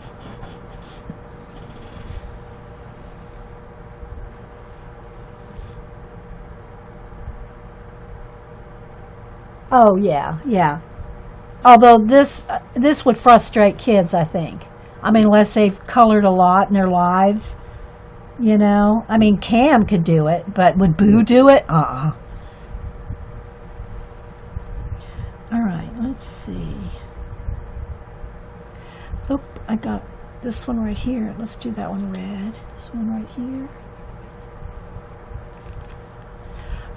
Oh yeah, yeah. Although this would frustrate kids, I think. I mean, unless they've colored a lot in their lives, you know. I mean, Cam could do it, but would Boo do it? All right, let's see. Oh, I got this one right here. Let's do that one red. This one right here.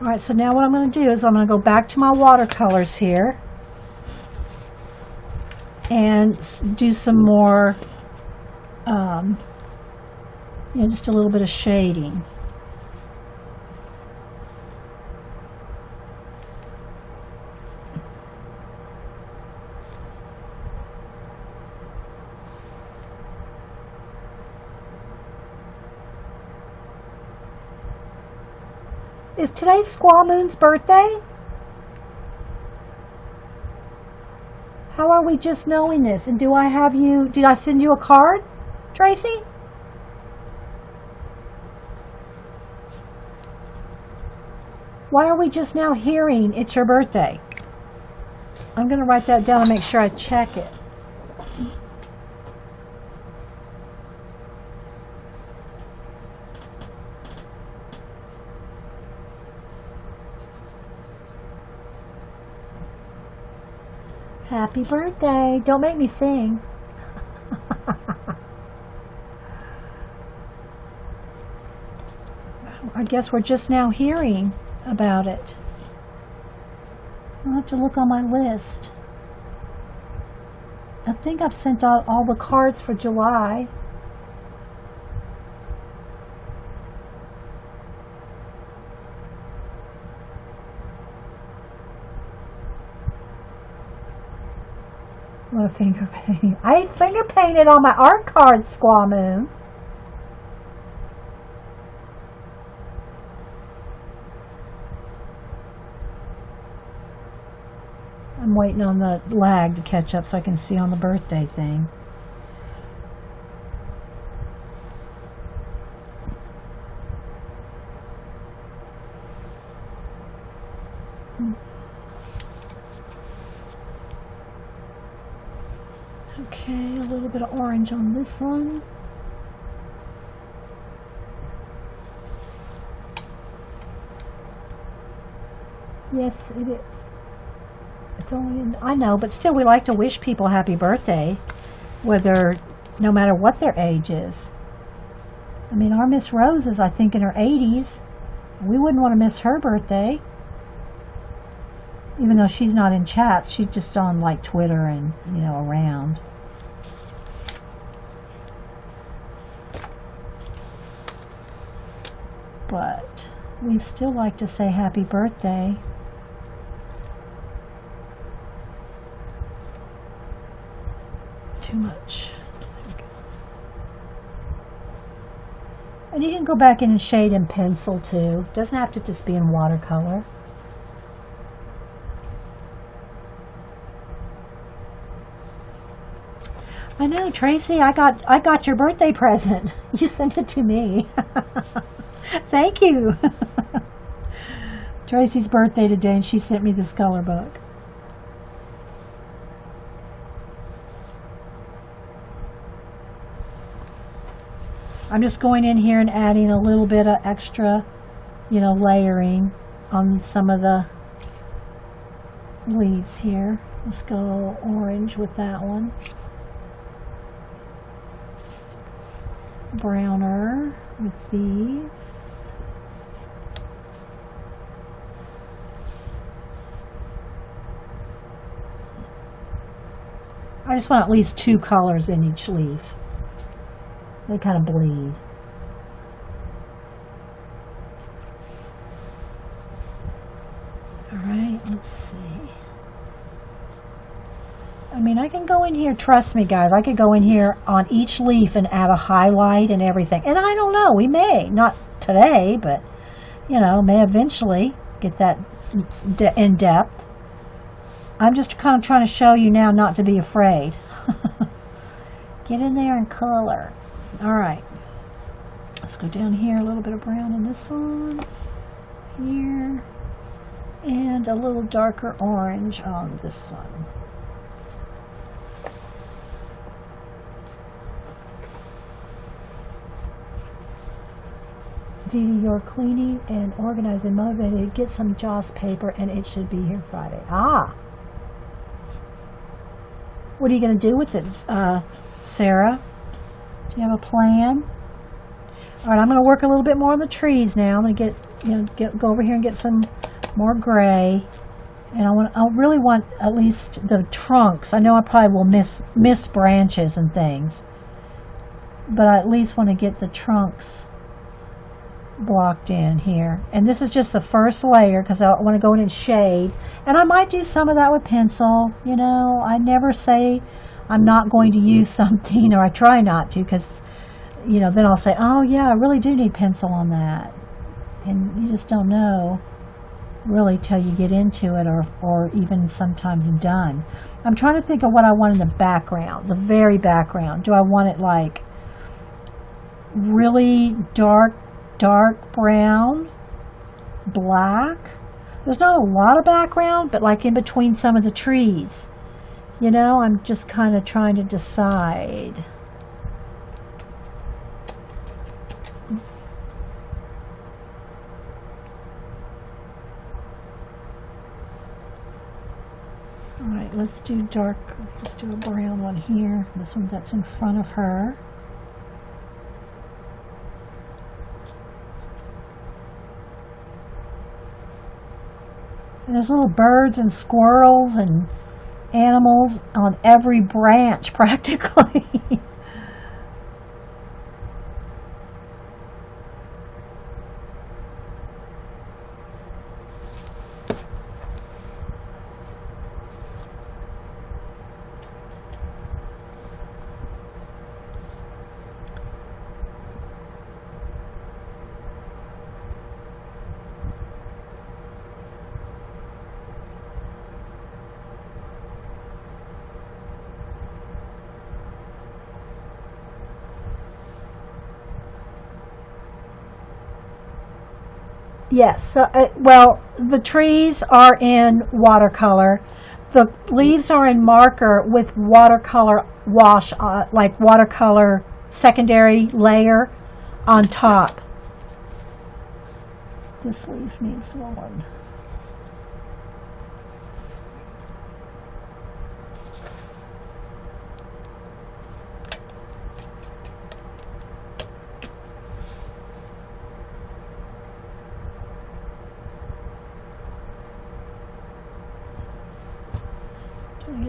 Alright, so now what I'm going to do is I'm going to go back to my watercolors here and do some more, just a little bit of shading. Is today Squaw Moon's birthday? How are we just knowing this? And did I send you a card, Tracy? Why are we just now hearing it's your birthday? I'm going to write that down and make sure I check it. Happy birthday. Don't make me sing. I guess we're just now hearing about it. I'll have to look on my list. I think I've sent out all the cards for July. What a finger paint. I finger painted on my art cards, Squaw Moon. I'm waiting on the lag to catch up so I can see on the birthday thing. Okay, a little bit of orange on this one. Yes, it is. It's only I know, but still we like to wish people happy birthday, whether no matter what their age is. I mean, our Miss Rose is, I think, in her 80s. We wouldn't want to miss her birthday. Even though she's not in chats, she's just on like Twitter and, you know, around. But we still like to say happy birthday. Too much. And you can go back in and shade in pencil too. Doesn't have to just be in watercolor. I know, Tracy, I got your birthday present. You sent it to me. Thank you. Tracy's birthday today, and she sent me this color book. I'm just going in here and adding a little bit of extra, you know, layering on some of the leaves here. Let's go orange with that one. Browner with these. I just want at least 2 colors in each leaf. They kind of bleed. All right, let's see. I mean, I can go in here, trust me guys, I could go in here on each leaf and add a highlight and everything. And I don't know, we may, not today, but, you know, may eventually get that in depth. I'm just kind of trying to show you now not to be afraid. Get in there and color. All right. Let's go down here, a little bit of brown in this one. Here. And a little darker orange on this one. Dee Dee, you're cleaning and organizing, motivated. Get some Joss paper and it should be here Friday. Ah. What are you going to do with it, Sarah? Do you have a plan? All right, I'm going to work a little bit more on the trees now. I'm going to go over here and get some more gray. And I really want at least the trunks. I know I probably will miss branches and things, but I at least want to get the trunks blocked in here. And this is just the first layer because I want to go in and shade. And I might do some of that with pencil. You know, I never say I'm not going to use something, or I try not to, because, you know, then I'll say, oh yeah, I really do need pencil on that. And you just don't know really till you get into it, or even sometimes done. I'm trying to think of what I want in the background, the very background. Do I want it like really dark brown, black? There's not a lot of background, but like in between some of the trees. You know, I'm just kind of trying to decide. All right, let's do dark. Let's do a brown one here. This one that's in front of her. And there's little birds and squirrels and animals on every branch practically. Yes, so, well, the trees are in watercolor. The leaves are in marker with watercolor wash, like watercolor secondary layer on top. This leaf needs one.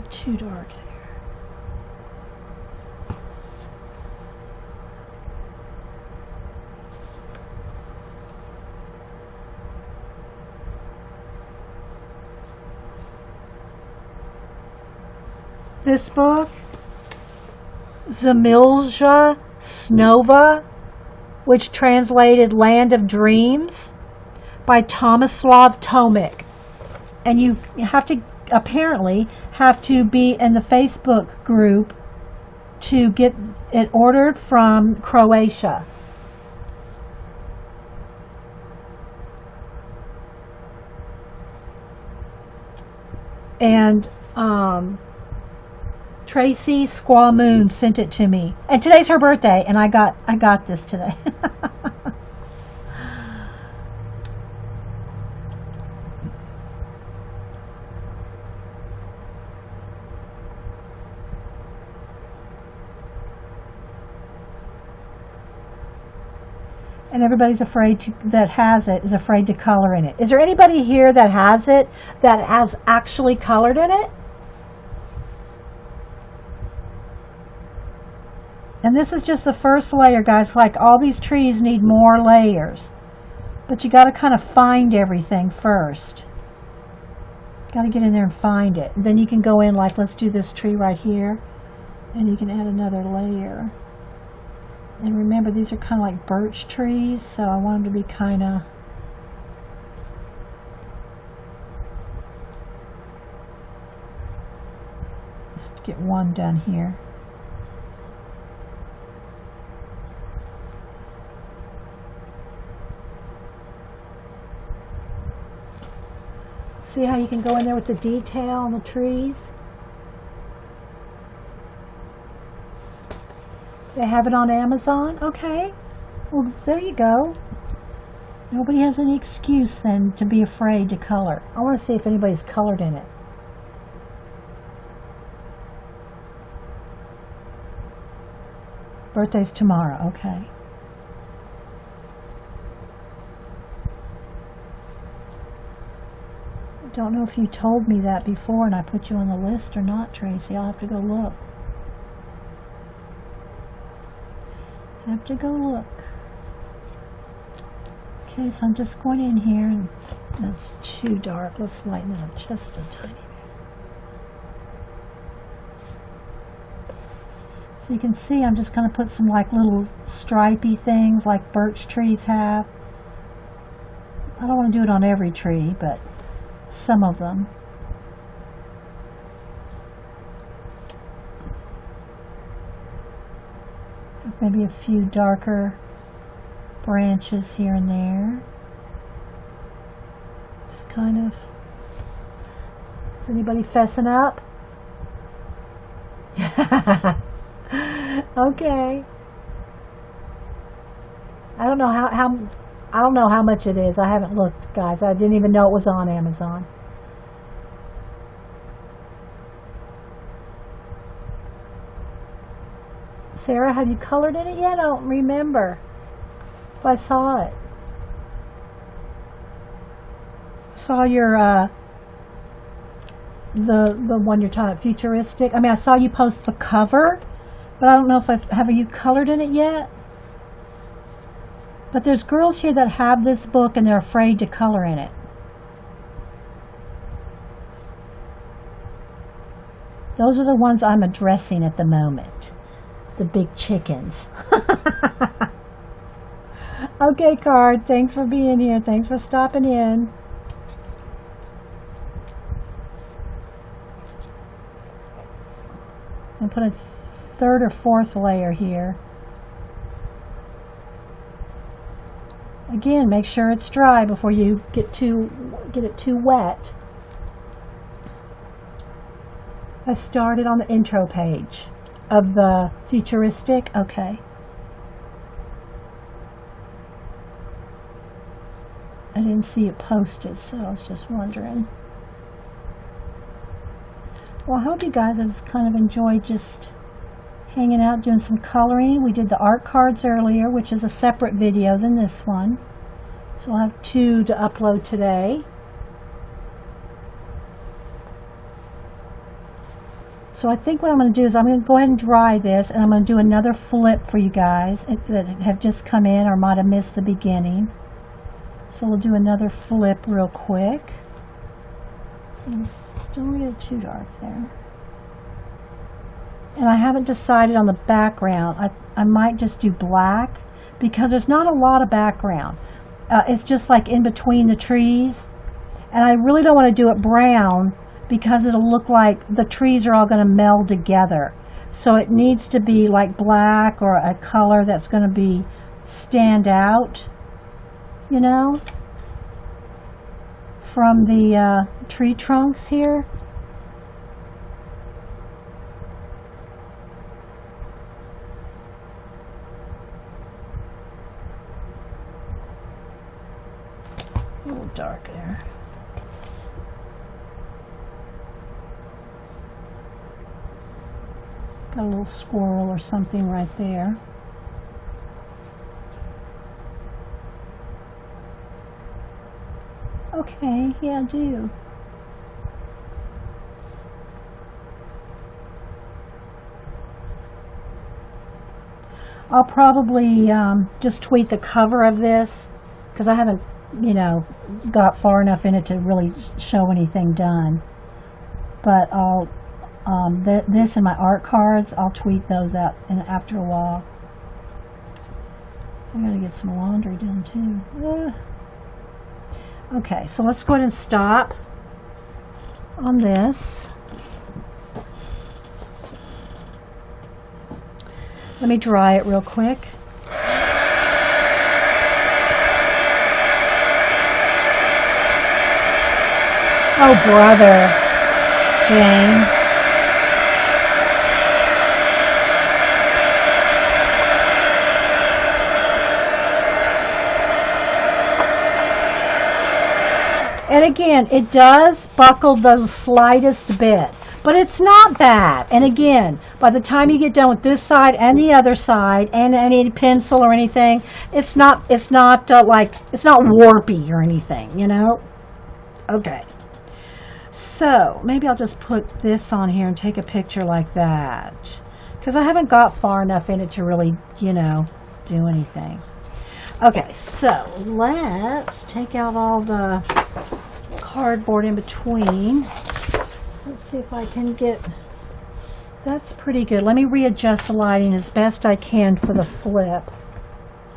bit too dark there. This book, Zemlja Snova, which translated Land of Dreams, by Tomislav Tomic. And you have to, apparently, have to be in the Facebook group to get it ordered from Croatia. And Tracy Squaw Moon sent it to me, and today's her birthday, and I got this today. And everybody's afraid to, that has it, is afraid to color in it. Is there anybody here that has it, that has actually colored in it? And this is just the first layer, guys. Like, all these trees need more layers. But you got to kind of find everything first. Got to get in there and find it. And then you can go in, like, let's do this tree right here. And you can add another layer. And remember, these are kind of like birch trees, so I want them to be kind of... Let's get one done here. See how you can go in there with the detail on the trees? They have it on Amazon? Okay. Well, there you go. Nobody has any excuse then to be afraid to color. I want to see if anybody's colored in it. Birthday's tomorrow. Okay. Don't know if you told me that before and I put you on the list or not, Tracy. I'll have to go look. Have to go look. Okay, so I'm just going in here, and that's too dark. Let's lighten it up just a tiny bit. So you can see I'm just going to put some like little stripy things like birch trees have. I don't want to do it on every tree, but some of them. Maybe a few darker branches here and there. Just kind of... Is anybody fessing up? Okay. I don't know I don't know how much it is. I haven't looked, guys. I didn't even know it was on Amazon. Sarah, have you colored in it yet? I don't remember if I saw it. Saw your the one you're talking about, futuristic. I mean, I saw you post the cover, but I don't know if have you colored in it yet. But there's girls here that have this book and they're afraid to color in it. Those are the ones I'm addressing at the moment. The big chickens. Okay, Card. Thanks for being here. Thanks for stopping in. I'll put a third or fourth layer here. Again, make sure it's dry before you get it too wet. I started on the intro page of the futuristic. Okay. I didn't see it posted, so I was just wondering. Well, I hope you guys have kind of enjoyed just hanging out doing some coloring. We did the art cards earlier, which is a separate video than this one. So I'll have 2 to upload today. So I think what I'm going to do is I'm going to go ahead and dry this, and I'm going to do another flip for you guys that have just come in or might have missed the beginning. So we'll do another flip real quick. Don't get it too dark there. And I haven't decided on the background. I might just do black because there's not a lot of background. It's just like in between the trees. And I really don't want to do it brown because it'll look like the trees are all going to meld together. So it needs to be like black or a color that's going to be stand out, you know, from the tree trunks here. A little dark there. Got a little squirrel or something right there. Okay, yeah, I do. I'll probably just tweak the cover of this because I haven't, you know, got far enough in it to really show anything done. But I'll this and my art cards, I'll tweet those out after a while. I gotta get some laundry done too. Okay, so let's go ahead and stop on this. Let me dry it real quick. Oh, brother, Jane. And again, it does buckle the slightest bit, but it's not bad. And again, by the time you get done with this side and the other side, and any pencil or anything, it's not warpy or anything, you know. Okay. So maybe I'll just put this on here and take a picture like that, because I haven't got far enough in it to really, you know, do anything. Okay, so let's take out all the cardboard in between. Let's see if I can get, that's pretty good. Let me readjust the lighting as best I can for the flip.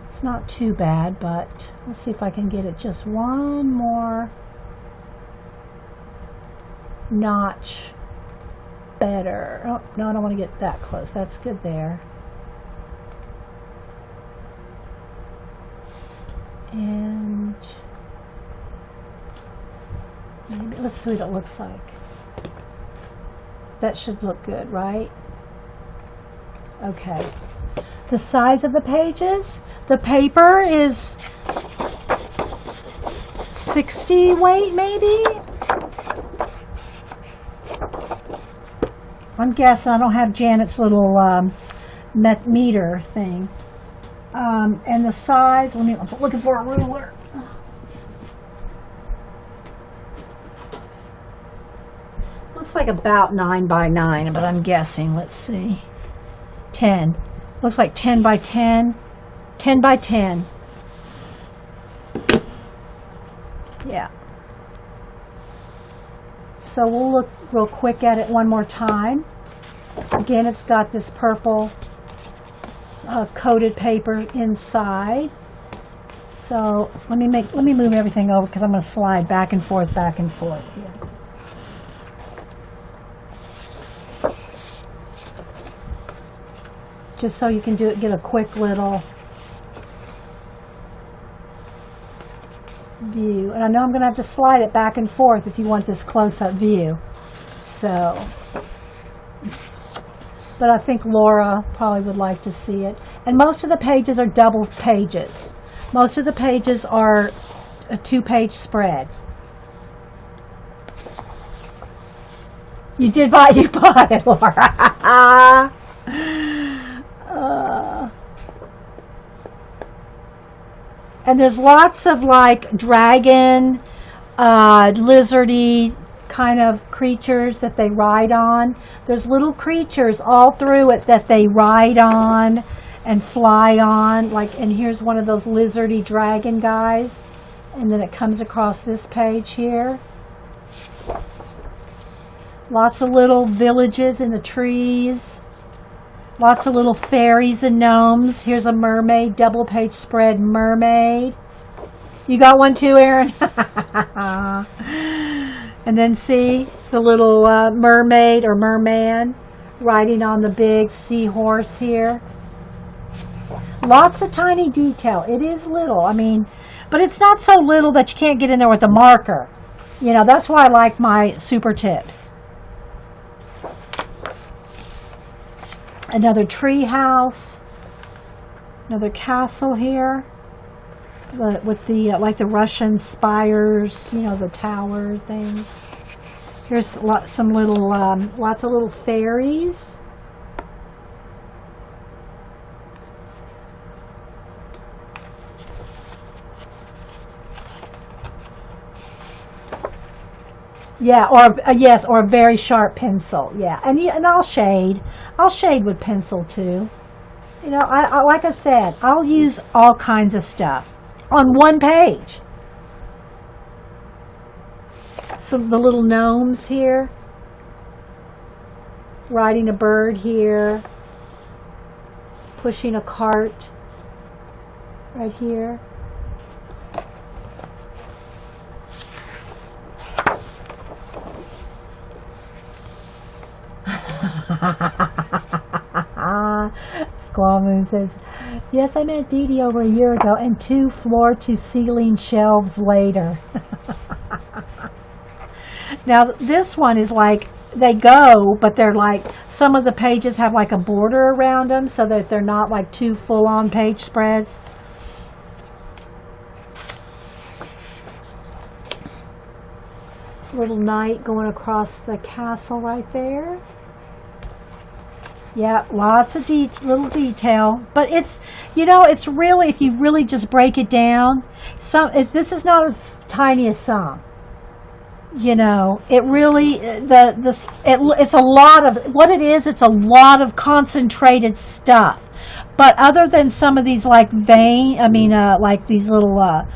It's not too bad, but let's see if I can get it just one more notch better. Oh, no, I don't want to get that close. That's good there. And maybe let's see what it looks like. That should look good, right? Okay. The size of the pages, the paper is 60 weight maybe. I'm guessing. I don't have Janet's little meter thing. And the size, I'm looking for a ruler. Looks like about 9 by 9, but I'm guessing. Let's see. 10. Looks like 10 by 10. 10 by 10. Yeah. So we'll look real quick at it one more time. Again, it's got this purple coated paper inside. So let me move everything over because I'm going to slide back and forth here. Just so you can get a quick little view. And I know I'm going to have to slide it back and forth if you want this close-up view. So, but I think Laura probably would like to see it. And most of the pages are double pages. Most of the pages are a 2-page spread. You bought it, Laura. And there's lots of like dragon, lizardy kind of creatures that they ride on. There's little creatures all through it that they ride on and fly on. Like, and here's one of those lizardy dragon guys. And then it comes across this page here. Lots of little villages in the trees. Lots of little fairies and gnomes. Here's a mermaid, double page spread mermaid. You got one too, Aaron? And then see the little mermaid or merman riding on the big seahorse here. Lots of tiny detail. It is little. I mean, but it's not so little that you can't get in there with a marker. You know, that's why I like my super tips. Another tree house. Another castle here. With the like the Russian spires, you know, the tower things. Here's some little, lots of little fairies. Yeah, or yes, or a very sharp pencil. Yeah, and I'll shade with pencil too. You know, I like I said, I'll use all kinds of stuff on one page. Some of the little gnomes here, riding a bird here, pushing a cart right here. Squall Moon says, yes, I met Dee Dee over a year ago and 2 floor-to-ceiling shelves later. Now, this one is like, they go, but they're like, some of the pages have like a border around them so that they're not like 2 full-on page spreads. It's a little knight going across the castle right there. Yeah, lots of little detail, but it's, you know, it's really, if you really just break it down, this is not as tiny as some. You know, it really, it's a lot of, what it is, it's a lot of concentrated stuff. But other than some of these like like these little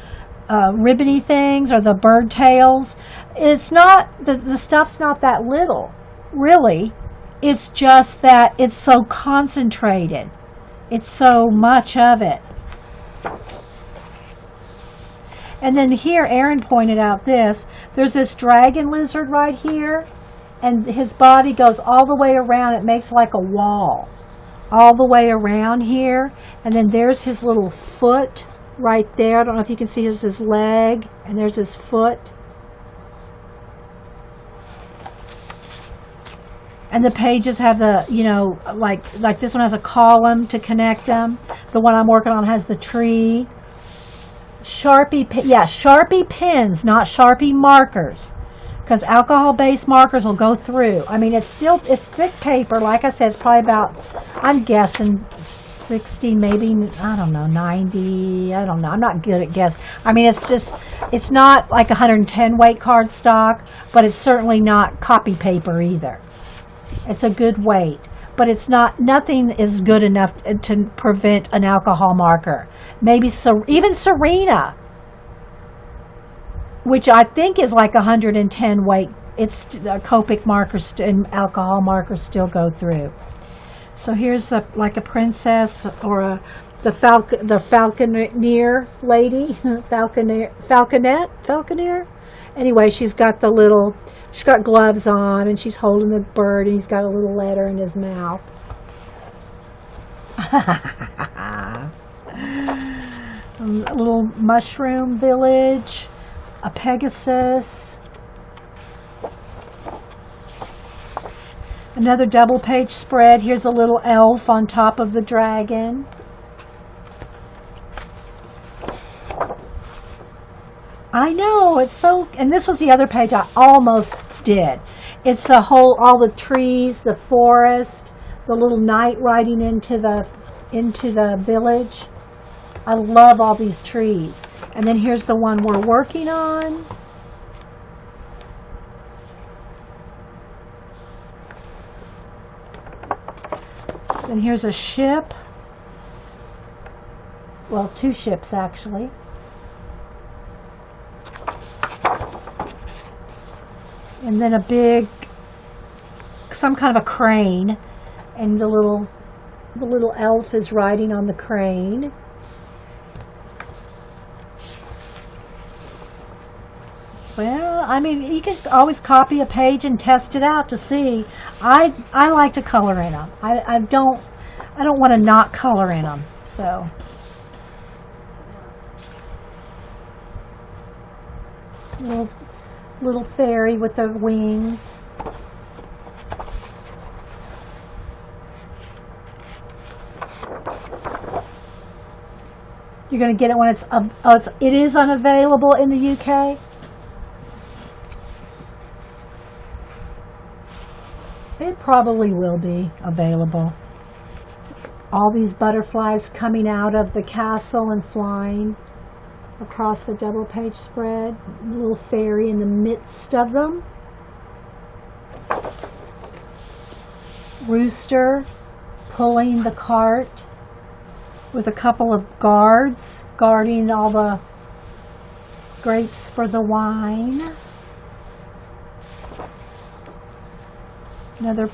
ribbony things or the bird tails, it's not, the stuff's not that little, really. It's just that it's so concentrated. It's so much of it. And then here, Aaron pointed out this. There's this dragon lizard right here, and his body goes all the way around. It makes like a wall all the way around here. And then there's his little foot right there. I don't know if you can see, there's his leg, and there's his foot. And the pages have the, you know, like this one has a column to connect them. The one I'm working on has the tree. Sharpie pens, not Sharpie markers, because alcohol-based markers will go through. I mean, it's thick paper. Like I said, it's probably about, I'm guessing 60, maybe, I don't know, 90. I don't know. I'm not good at guess. I mean, it's not like 110 weight cardstock, but it's certainly not copy paper either. It's a good weight, but it's not, nothing is good enough to prevent an alcohol marker. Maybe even Serena, which I think is like 110 weight, it's Copic markers and alcohol markers still go through. So here's like a princess or the falconer lady, falconer. Anyway, she's got gloves on, and she's holding the bird, and he's got a little letter in his mouth. A little mushroom village, a Pegasus. Another double page spread. Here's a little elf on top of the dragon. I know, it's so, and this was the other page I almost did. It's all the trees, the forest, the little knight riding into the village. I love all these trees. And then here's the one we're working on. Then here's a ship. Well, two ships actually. And then a big, some kind of a crane, and the little elf is riding on the crane. Well, I mean, you can always copy a page and test it out to see. I like to color in them. I don't want to not color in them. So little fairy with the wings. You're going to get it when it is unavailable in the UK. It probably will be available. All these butterflies coming out of the castle and flying across the double page spread. A little fairy in the midst of them. Rooster pulling the cart with a couple of guards guarding all the grapes for the wine. Another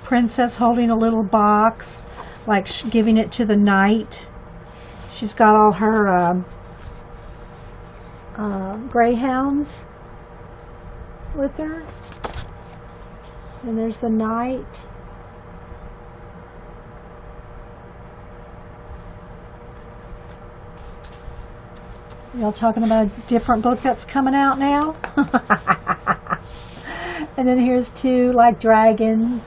princess holding a little box, like giving it to the knight. She's got all her greyhounds with her. And there's the knight. Y'all talking about a different book that's coming out now? And then here's two like dragons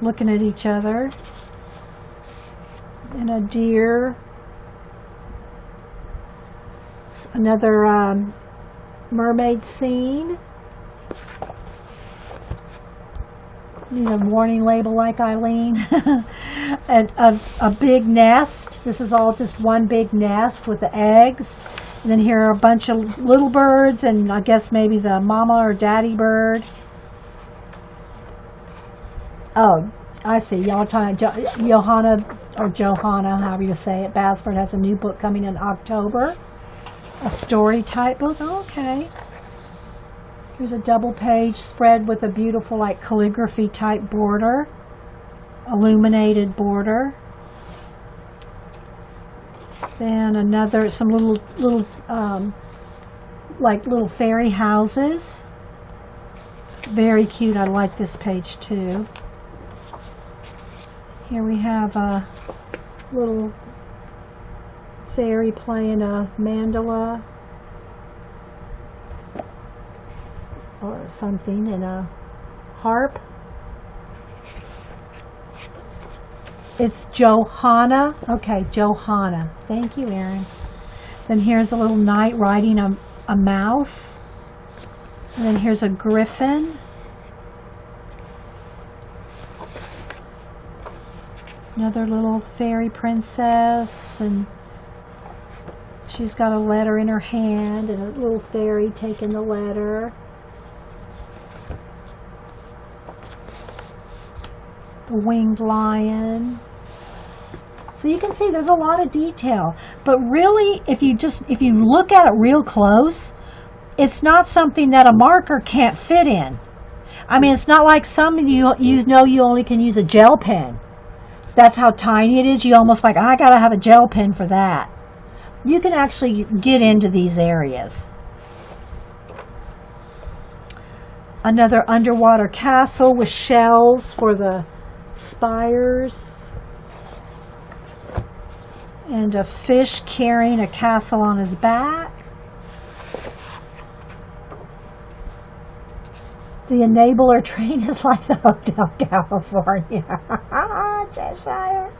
looking at each other. And a deer. Another mermaid scene. Need a warning label like Eileen. And a big nest. This is all just one big nest with the eggs. And then here are a bunch of little birds, and I guess maybe the mama or daddy bird. Oh, I see. Y'all are talking Johanna, however you say it. Basford has a new book coming in October. A story type book. Oh, okay. Here's a double page spread with a beautiful like calligraphy type border. Illuminated border. Then another, some little like little fairy houses. Very cute. I like this page too. Here we have a little fairy playing a mandala or something, and a harp. It's Johanna. Okay, Johanna. Thank you, Erin. Then here's a little knight riding a mouse. And then here's a griffin. Another little fairy princess, and she's got a letter in her hand, and a little fairy taking the letter. The winged lion. So you can see there's a lot of detail, but really if you look at it real close, it's not something that a marker can't fit in. I mean, it's not like some of you only can use a gel pen. That's how tiny it is. You almost like, I gotta have a gel pen for that. You can actually get into these areas. Another underwater castle with shells for the spires. And a fish carrying a castle on his back. The enabler train is like the Hotel California. Cheshire.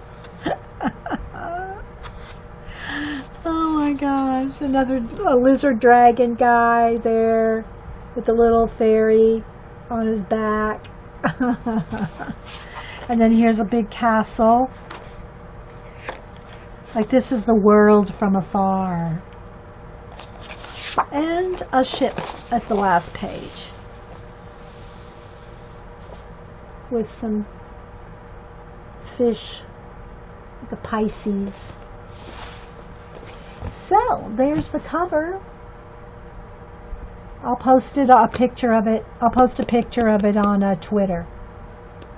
Oh my gosh. Another lizard dragon guy there with a little fairy on his back. And then here's a big castle. Like this is the world from afar. And a ship at the last page. With some fish, like a Pisces. So there's the cover. I'll post a picture of it. I'll post a picture of it on Twitter,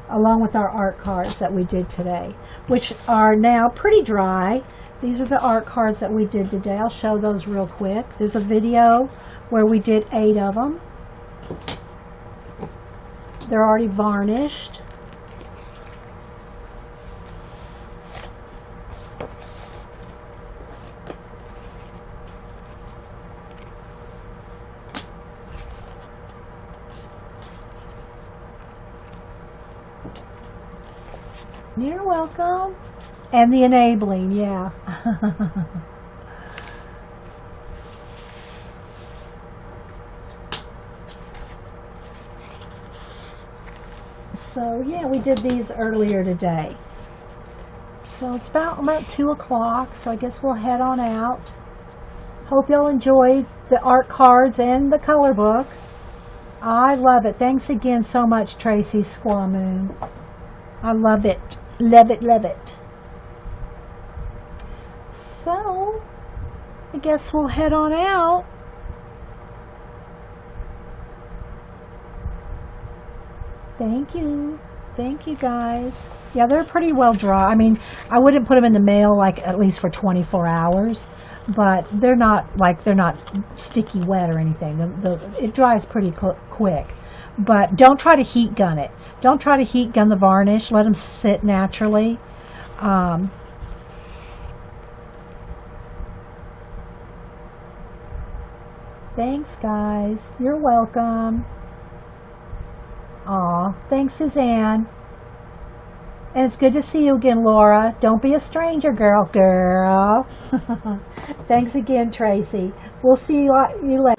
along with our art cards that we did today, which are now pretty dry. These are the art cards that we did today. I'll show those real quick. There's a video where we did 8 of them. They're already varnished. You're welcome. And the enabling, yeah. So yeah, we did these earlier today. So it's about 2 o'clock, so I guess we'll head on out. Hope y'all enjoyed the art cards and the color book. I love it. Thanks again so much, Tracy Squamoon. I love it. Love it, love it. So, I guess we'll head on out. Thank you. Thank you, guys. Yeah, they're pretty well dry. I mean, I wouldn't put them in the mail, like, at least for 24 hours. But they're not sticky wet or anything. It dries pretty quick. But don't try to heat gun it. Don't try to heat gun the varnish. Let them sit naturally. Thanks, guys. You're welcome. Aw, thanks, Suzanne. And it's good to see you again, Laura. Don't be a stranger, girl. Thanks again, Tracy. We'll see you later.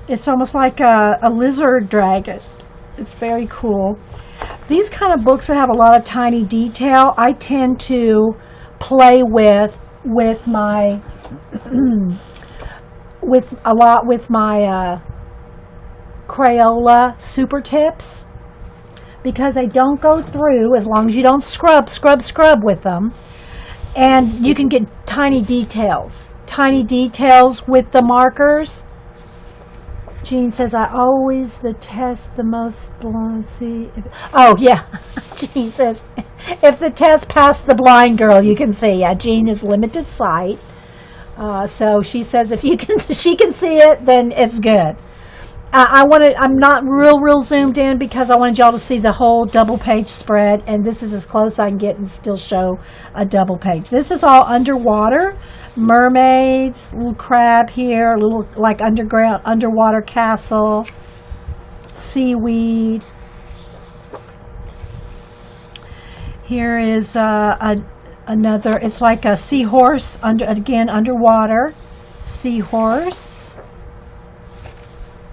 It's almost like a lizard dragon. It's very cool. These kind of books that have a lot of tiny detail, I tend to play with my with my Crayola Super Tips, because they don't go through as long as you don't scrub with them, and you can get tiny details with the markers. Jean says, I always test the most blind. Oh, yeah. Jean says, if the test passed the blind girl, you can see. Yeah, Jean is limited sight. So she says if she can see it, then it's good. I'm not real zoomed in because I wanted y'all to see the whole double page spread, and this is as close as I can get and still show a double page. This is all underwater. Mermaids, little crab here, a little like underwater castle, seaweed. Here is another, it's like a seahorse, underwater seahorse.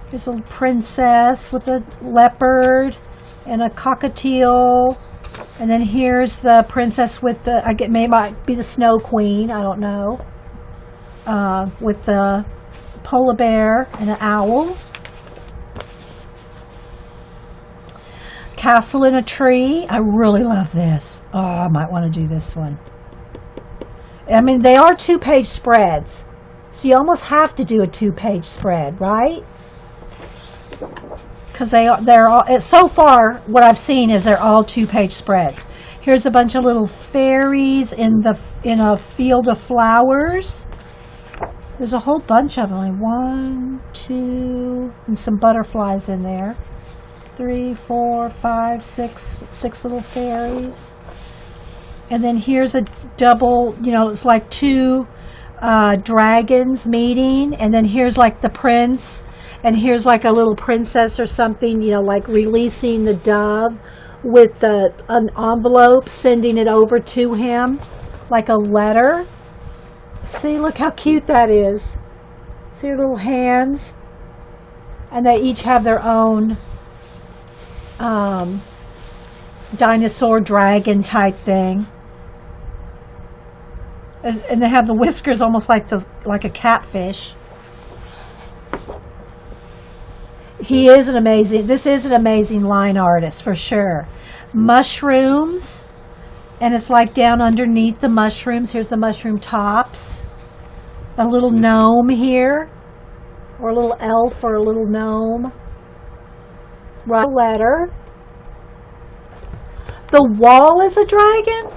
Here's a little princess with a leopard and a cockatiel. And then here's the princess with the, might be the snow queen, I don't know. With the polar bear and an owl. Castle in a tree. I really love this. Oh, I might want to do this one. I mean, they are 2-page spreads. So you almost have to do a 2-page spread, right? Because they're all, so far what I've seen is they're all 2-page spreads. Here's a bunch of little fairies in a field of flowers. There's a whole bunch of them. Like 1, 2, and some butterflies in there. 3, 4, 5, 6 little fairies. And then here's a double, it's like 2 dragons meeting. And then here's like the prince. And here's like a little princess or something, like releasing the dove with an envelope, sending it over to him, like a letter. See, look how cute that is. See her little hands? And they each have their own dinosaur dragon type thing. And they have the whiskers almost like a catfish. This is an amazing line artist for sure. Mushrooms, And it's like down underneath the mushrooms. Here's the mushroom tops. A little gnome here, or a little elf or a little gnome. Right letter. The wall is a dragon?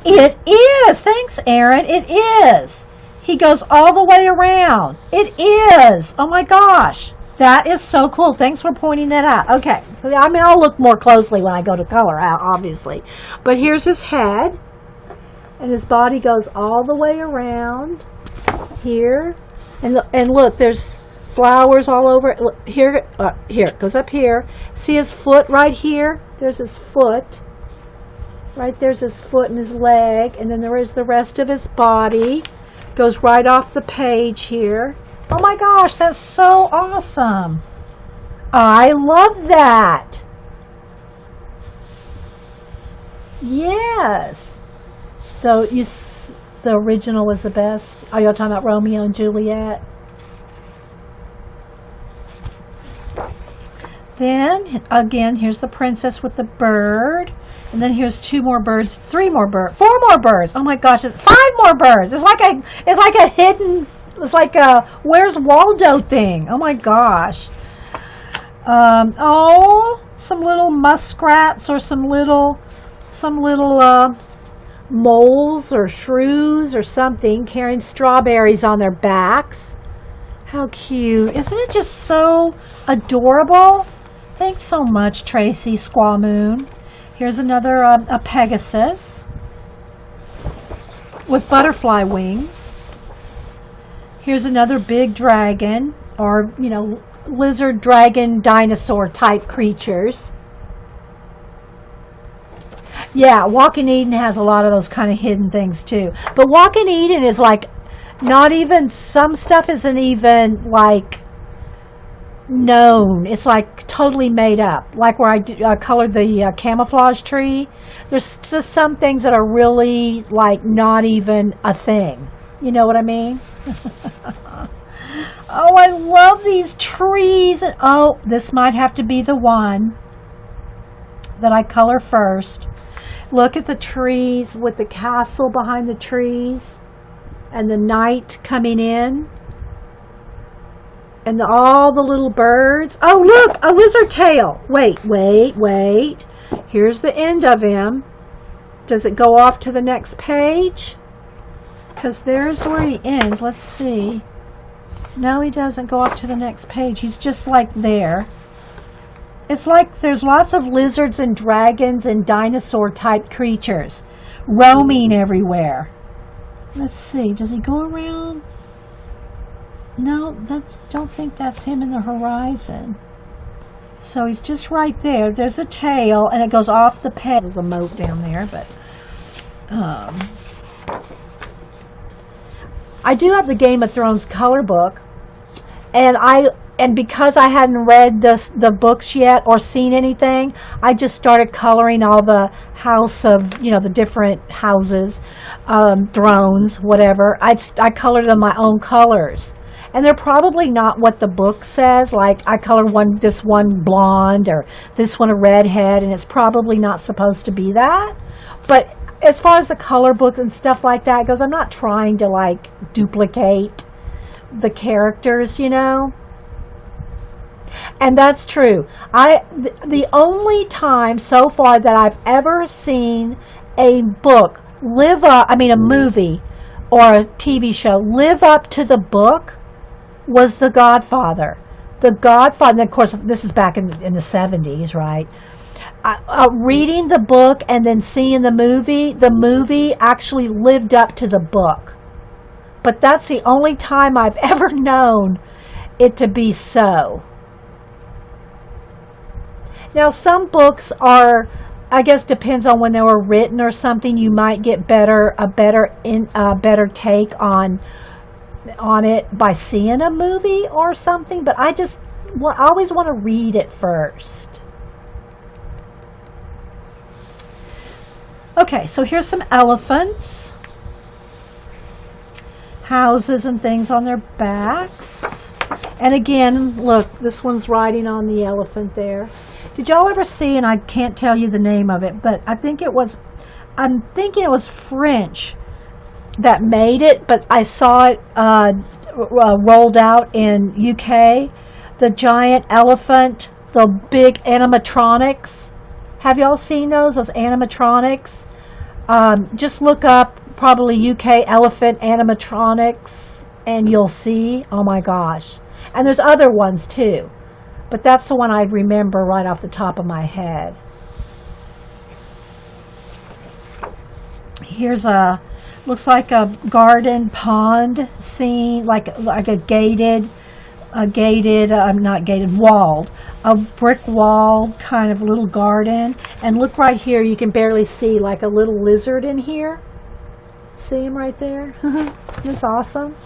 It is! Thanks, Aaron. It is. He goes all the way around. It is. Oh my gosh. That is so cool. Thanks for pointing that out. Okay. I mean, I'll look more closely when I go to color out, obviously. But here's his head. And his body goes all the way around here. And look, there's flowers all over it. Look, here, it goes up here. See his foot right here? There's his foot. Right there's his foot and his leg. And then there is the rest of his body. Goes right off the page here. Oh my gosh, that's so awesome. I love that. Yes. So the original was the best. Are y'all talking about Romeo and Juliet? Then, again, here's the princess with the bird. And then here's 2 more birds, 3 more birds, 4 more birds. Oh my gosh, it's 5 more birds. It's like a hidden, it's like a Where's Waldo thing. Oh my gosh. Some little muskrats or some little moles or shrews or something carrying strawberries on their backs. How cute. Isn't it just so adorable? Thanks so much, Tracy Squaw Moon. Here's another a Pegasus with butterfly wings. Here's another big dragon, or, lizard, dragon, dinosaur type creatures. Yeah, Walking Eden has a lot of those kind of hidden things too. But Walking Eden is like not even, some stuff isn't even like known. It's like totally made up. Like where I colored the camouflage tree. There's just some things that are really like not even a thing. You know what I mean? Oh, I love these trees. Oh, this might have to be the one that I color first. Look at the trees with the castle behind the trees and the night coming in. And all the little birds. Oh, look, a lizard tail. Wait. Here's the end of him. Does it go off to the next page? Because there's where he ends. Let's see. No, he doesn't go off to the next page. He's just like there. It's like there's lots of lizards and dragons and dinosaur type creatures roaming everywhere. Let's see. Does he go around? No, don't think that's him in the horizon. So he's just right there. There's the tail, and it goes off the peg. There's a moat down there, but I do have the Game of Thrones color book, and because I hadn't read the books yet or seen anything, I just started coloring all the house of, the different houses, thrones, whatever. I colored them my own colors. And they're probably not what the book says. Like, I colored this one blonde or this one a redhead, and it's probably not supposed to be that. But as far as the color book and stuff like that goes, I'm not trying to, like, duplicate the characters, And that's true. The only time so far that I've ever seen a book a movie or a TV show live up to the book was The Godfather. The Godfather, and of course, this is back in the 70s, right? Reading the book and then seeing the movie actually lived up to the book. But that's the only time I've ever known it to be so. Now, some books are, I guess, depends on when they were written or something. You might get a better take on it by seeing a movie or something, but I always want to read it first. Okay, so here's some elephants, houses and things on their backs, and again, look, this one's riding on the elephant there. Did y'all ever see, and I can't tell you the name of it, but I think it was I'm thinking it was French that made it, but I saw it rolled out in UK. The giant elephant, the big animatronics. Have y'all seen those animatronics? Just look up probably UK elephant animatronics and you'll see. Oh my gosh. And there's other ones too, but that's the one I remember right off the top of my head. Here's looks like a garden pond scene, like a gated, not gated, walled, a brick wall kind of little garden. And look right here, you can barely see like a little lizard in here. See him right there? That's awesome.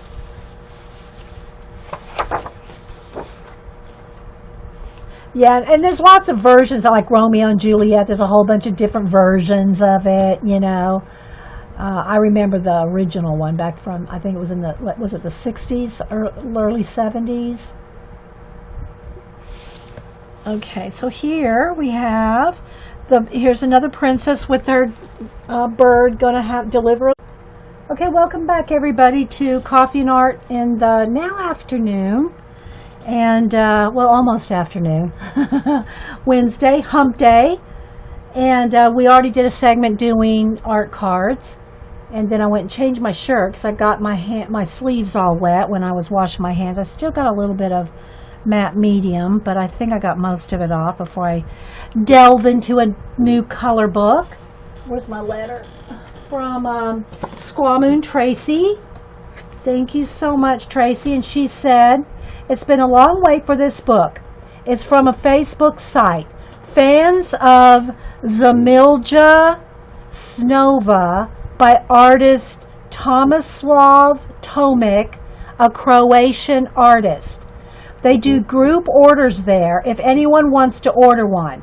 Yeah, and there's lots of versions, like Romeo and Juliet. There's a whole bunch of different versions of it, you know. I remember the original one back from, I think it was in the, was it the 60s or early 70s? Okay, so here we have, here's another princess with her bird going to deliver. Okay, welcome back everybody to Coffee and Art in the now afternoon. And, well, almost afternoon. Wednesday, hump day. And we already did a segment doing art cards. And then I went and changed my shirt because I got my sleeves all wet when I was washing my hands. I still got a little bit of matte medium, but I think I got most of it off before I delve into a new color book. Where's my letter? From Squamoon Tracy. Thank you so much, Tracy. And she said, "It's been a long wait for this book. It's from a Facebook site. Fans of Zemlja Snova by artist Tomislav Tomic, a Croatian artist. They do group orders there if anyone wants to order one.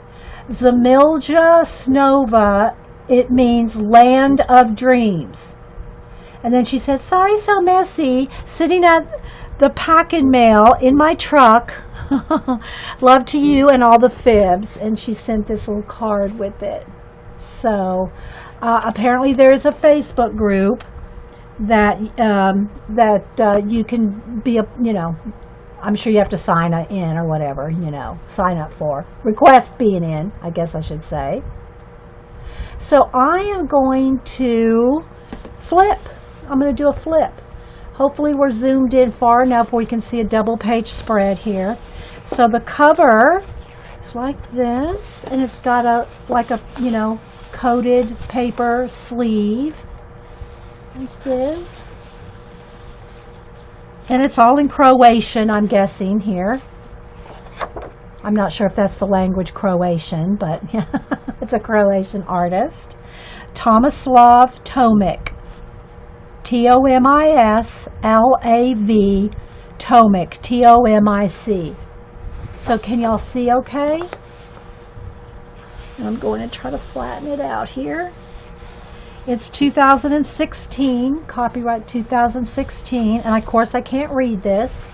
Zemlja Snova, it means land of dreams." And then she said, "Sorry so messy, sitting at the packing mail in my truck. Love to you and all the fibs." And she sent this little card with it. So apparently there is a Facebook group that you can be I'm sure you have to sign in or whatever, sign up for. Request being in, I guess I should say. So I am going to flip. I'm going to do a flip. Hopefully we're zoomed in far enough where we can see a double page spread here. So the cover is like this, and it's got a coated paper sleeve like this. And it's all in Croatian, I'm guessing here. I'm not sure if that's the language Croatian, but it's a Croatian artist. Tomislav Tomic. Tomislav Tomic, Tomic. So can y'all see okay? And I'm going to try to flatten it out here. It's 2016, copyright 2016, and of course I can't read this.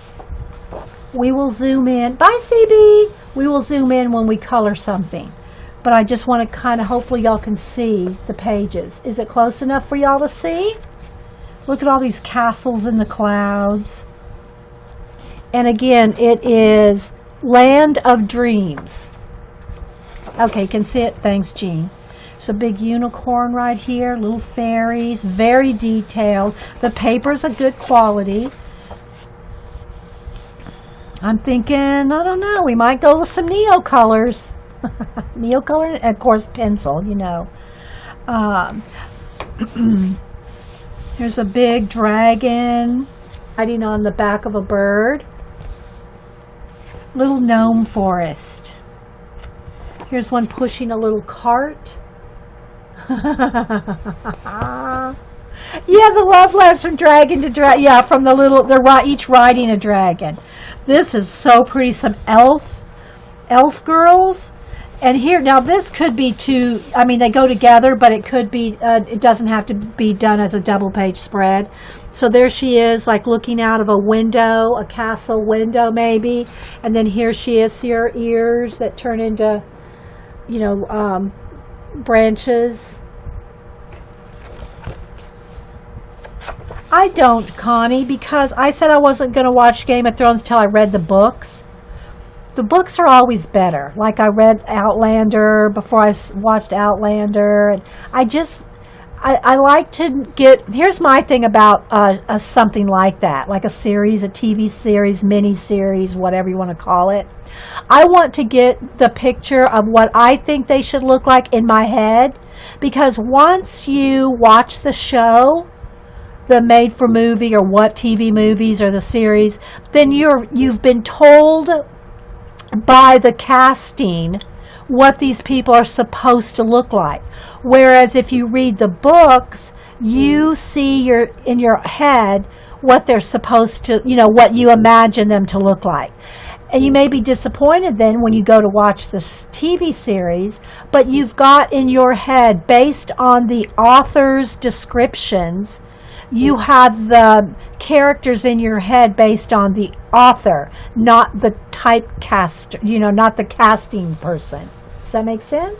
We will zoom in. Bye, CB! We will zoom in when we color something. But I just want to kind of, hopefully y'all can see the pages. Is it close enough for y'all to see? Look at all these castles in the clouds. And again, it is Land of Dreams. Okay, you can see it. Thanks, Jean. It's a big unicorn right here, little fairies, very detailed. The paper's a good quality. I'm thinking, I don't know, we might go with some Neo colors. Neo color, and of course, pencil, Here's a big dragon riding on the back of a bird. Little gnome forest. Here's one pushing a little cart. Yeah, the love letters from dragon to dragon. Yeah, from the little, they're each riding a dragon. This is so pretty. Some elf girls. And here, now this could be two, I mean, they go together, but it could be, it doesn't have to be done as a double page spread. So there she is, like looking out of a window, a castle window maybe. And then here she is, see her ears that turn into, branches. I don't, Connie, because I said I wasn't going to watch Game of Thrones till I read the books. The books are always better. Like I read Outlander before watched Outlander, and I like to get. Here's my thing about something like that, like a series, a TV series, mini series, whatever you want to call it. I want to get the picture of what I think they should look like in my head, because once you watch the show, the made for movie or what TV movies or the series, then you've been told by the casting what these people are supposed to look like. Whereas if you read the books, you see in your head what they're supposed to, what you imagine them to look like. And you may be disappointed then when you go to watch this TV series, but you've got in your head, based on the author's descriptions, you have the characters in your head based on the author, not the typecast, not the casting person. Does that make sense?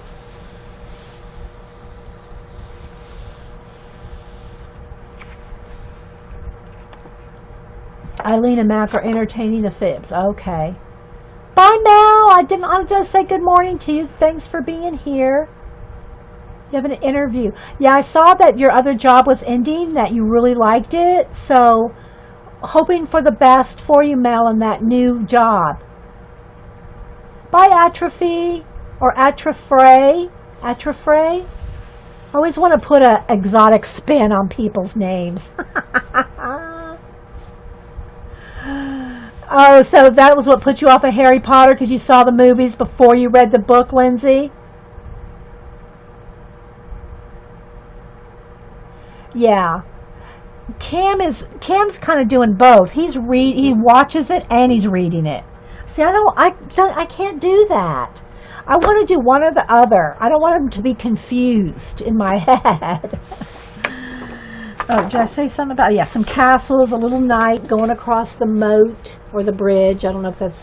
Eileen and Mac are entertaining the fibs. Okay. Bye, Mel. I just say good morning to you. Thanks for being here. You have an interview. Yeah, I saw that your other job was ending, that you really liked it. So, hoping for the best for you, Mel, in that new job. Bye, Atrophy, or Atrophrey. Atrophrey. I always want to put an exotic spin on people's names. Oh, so that was what put you off of Harry Potter, because you saw the movies before you read the book, Lindsay? Yeah. Cam's kind of doing both. He watches it and he's reading it. See, I can't do that. I want to do one or the other. I don't want him to be confused in my head. Oh, did I say something about, some castles, a little knight going across the moat or the bridge. I don't know if that's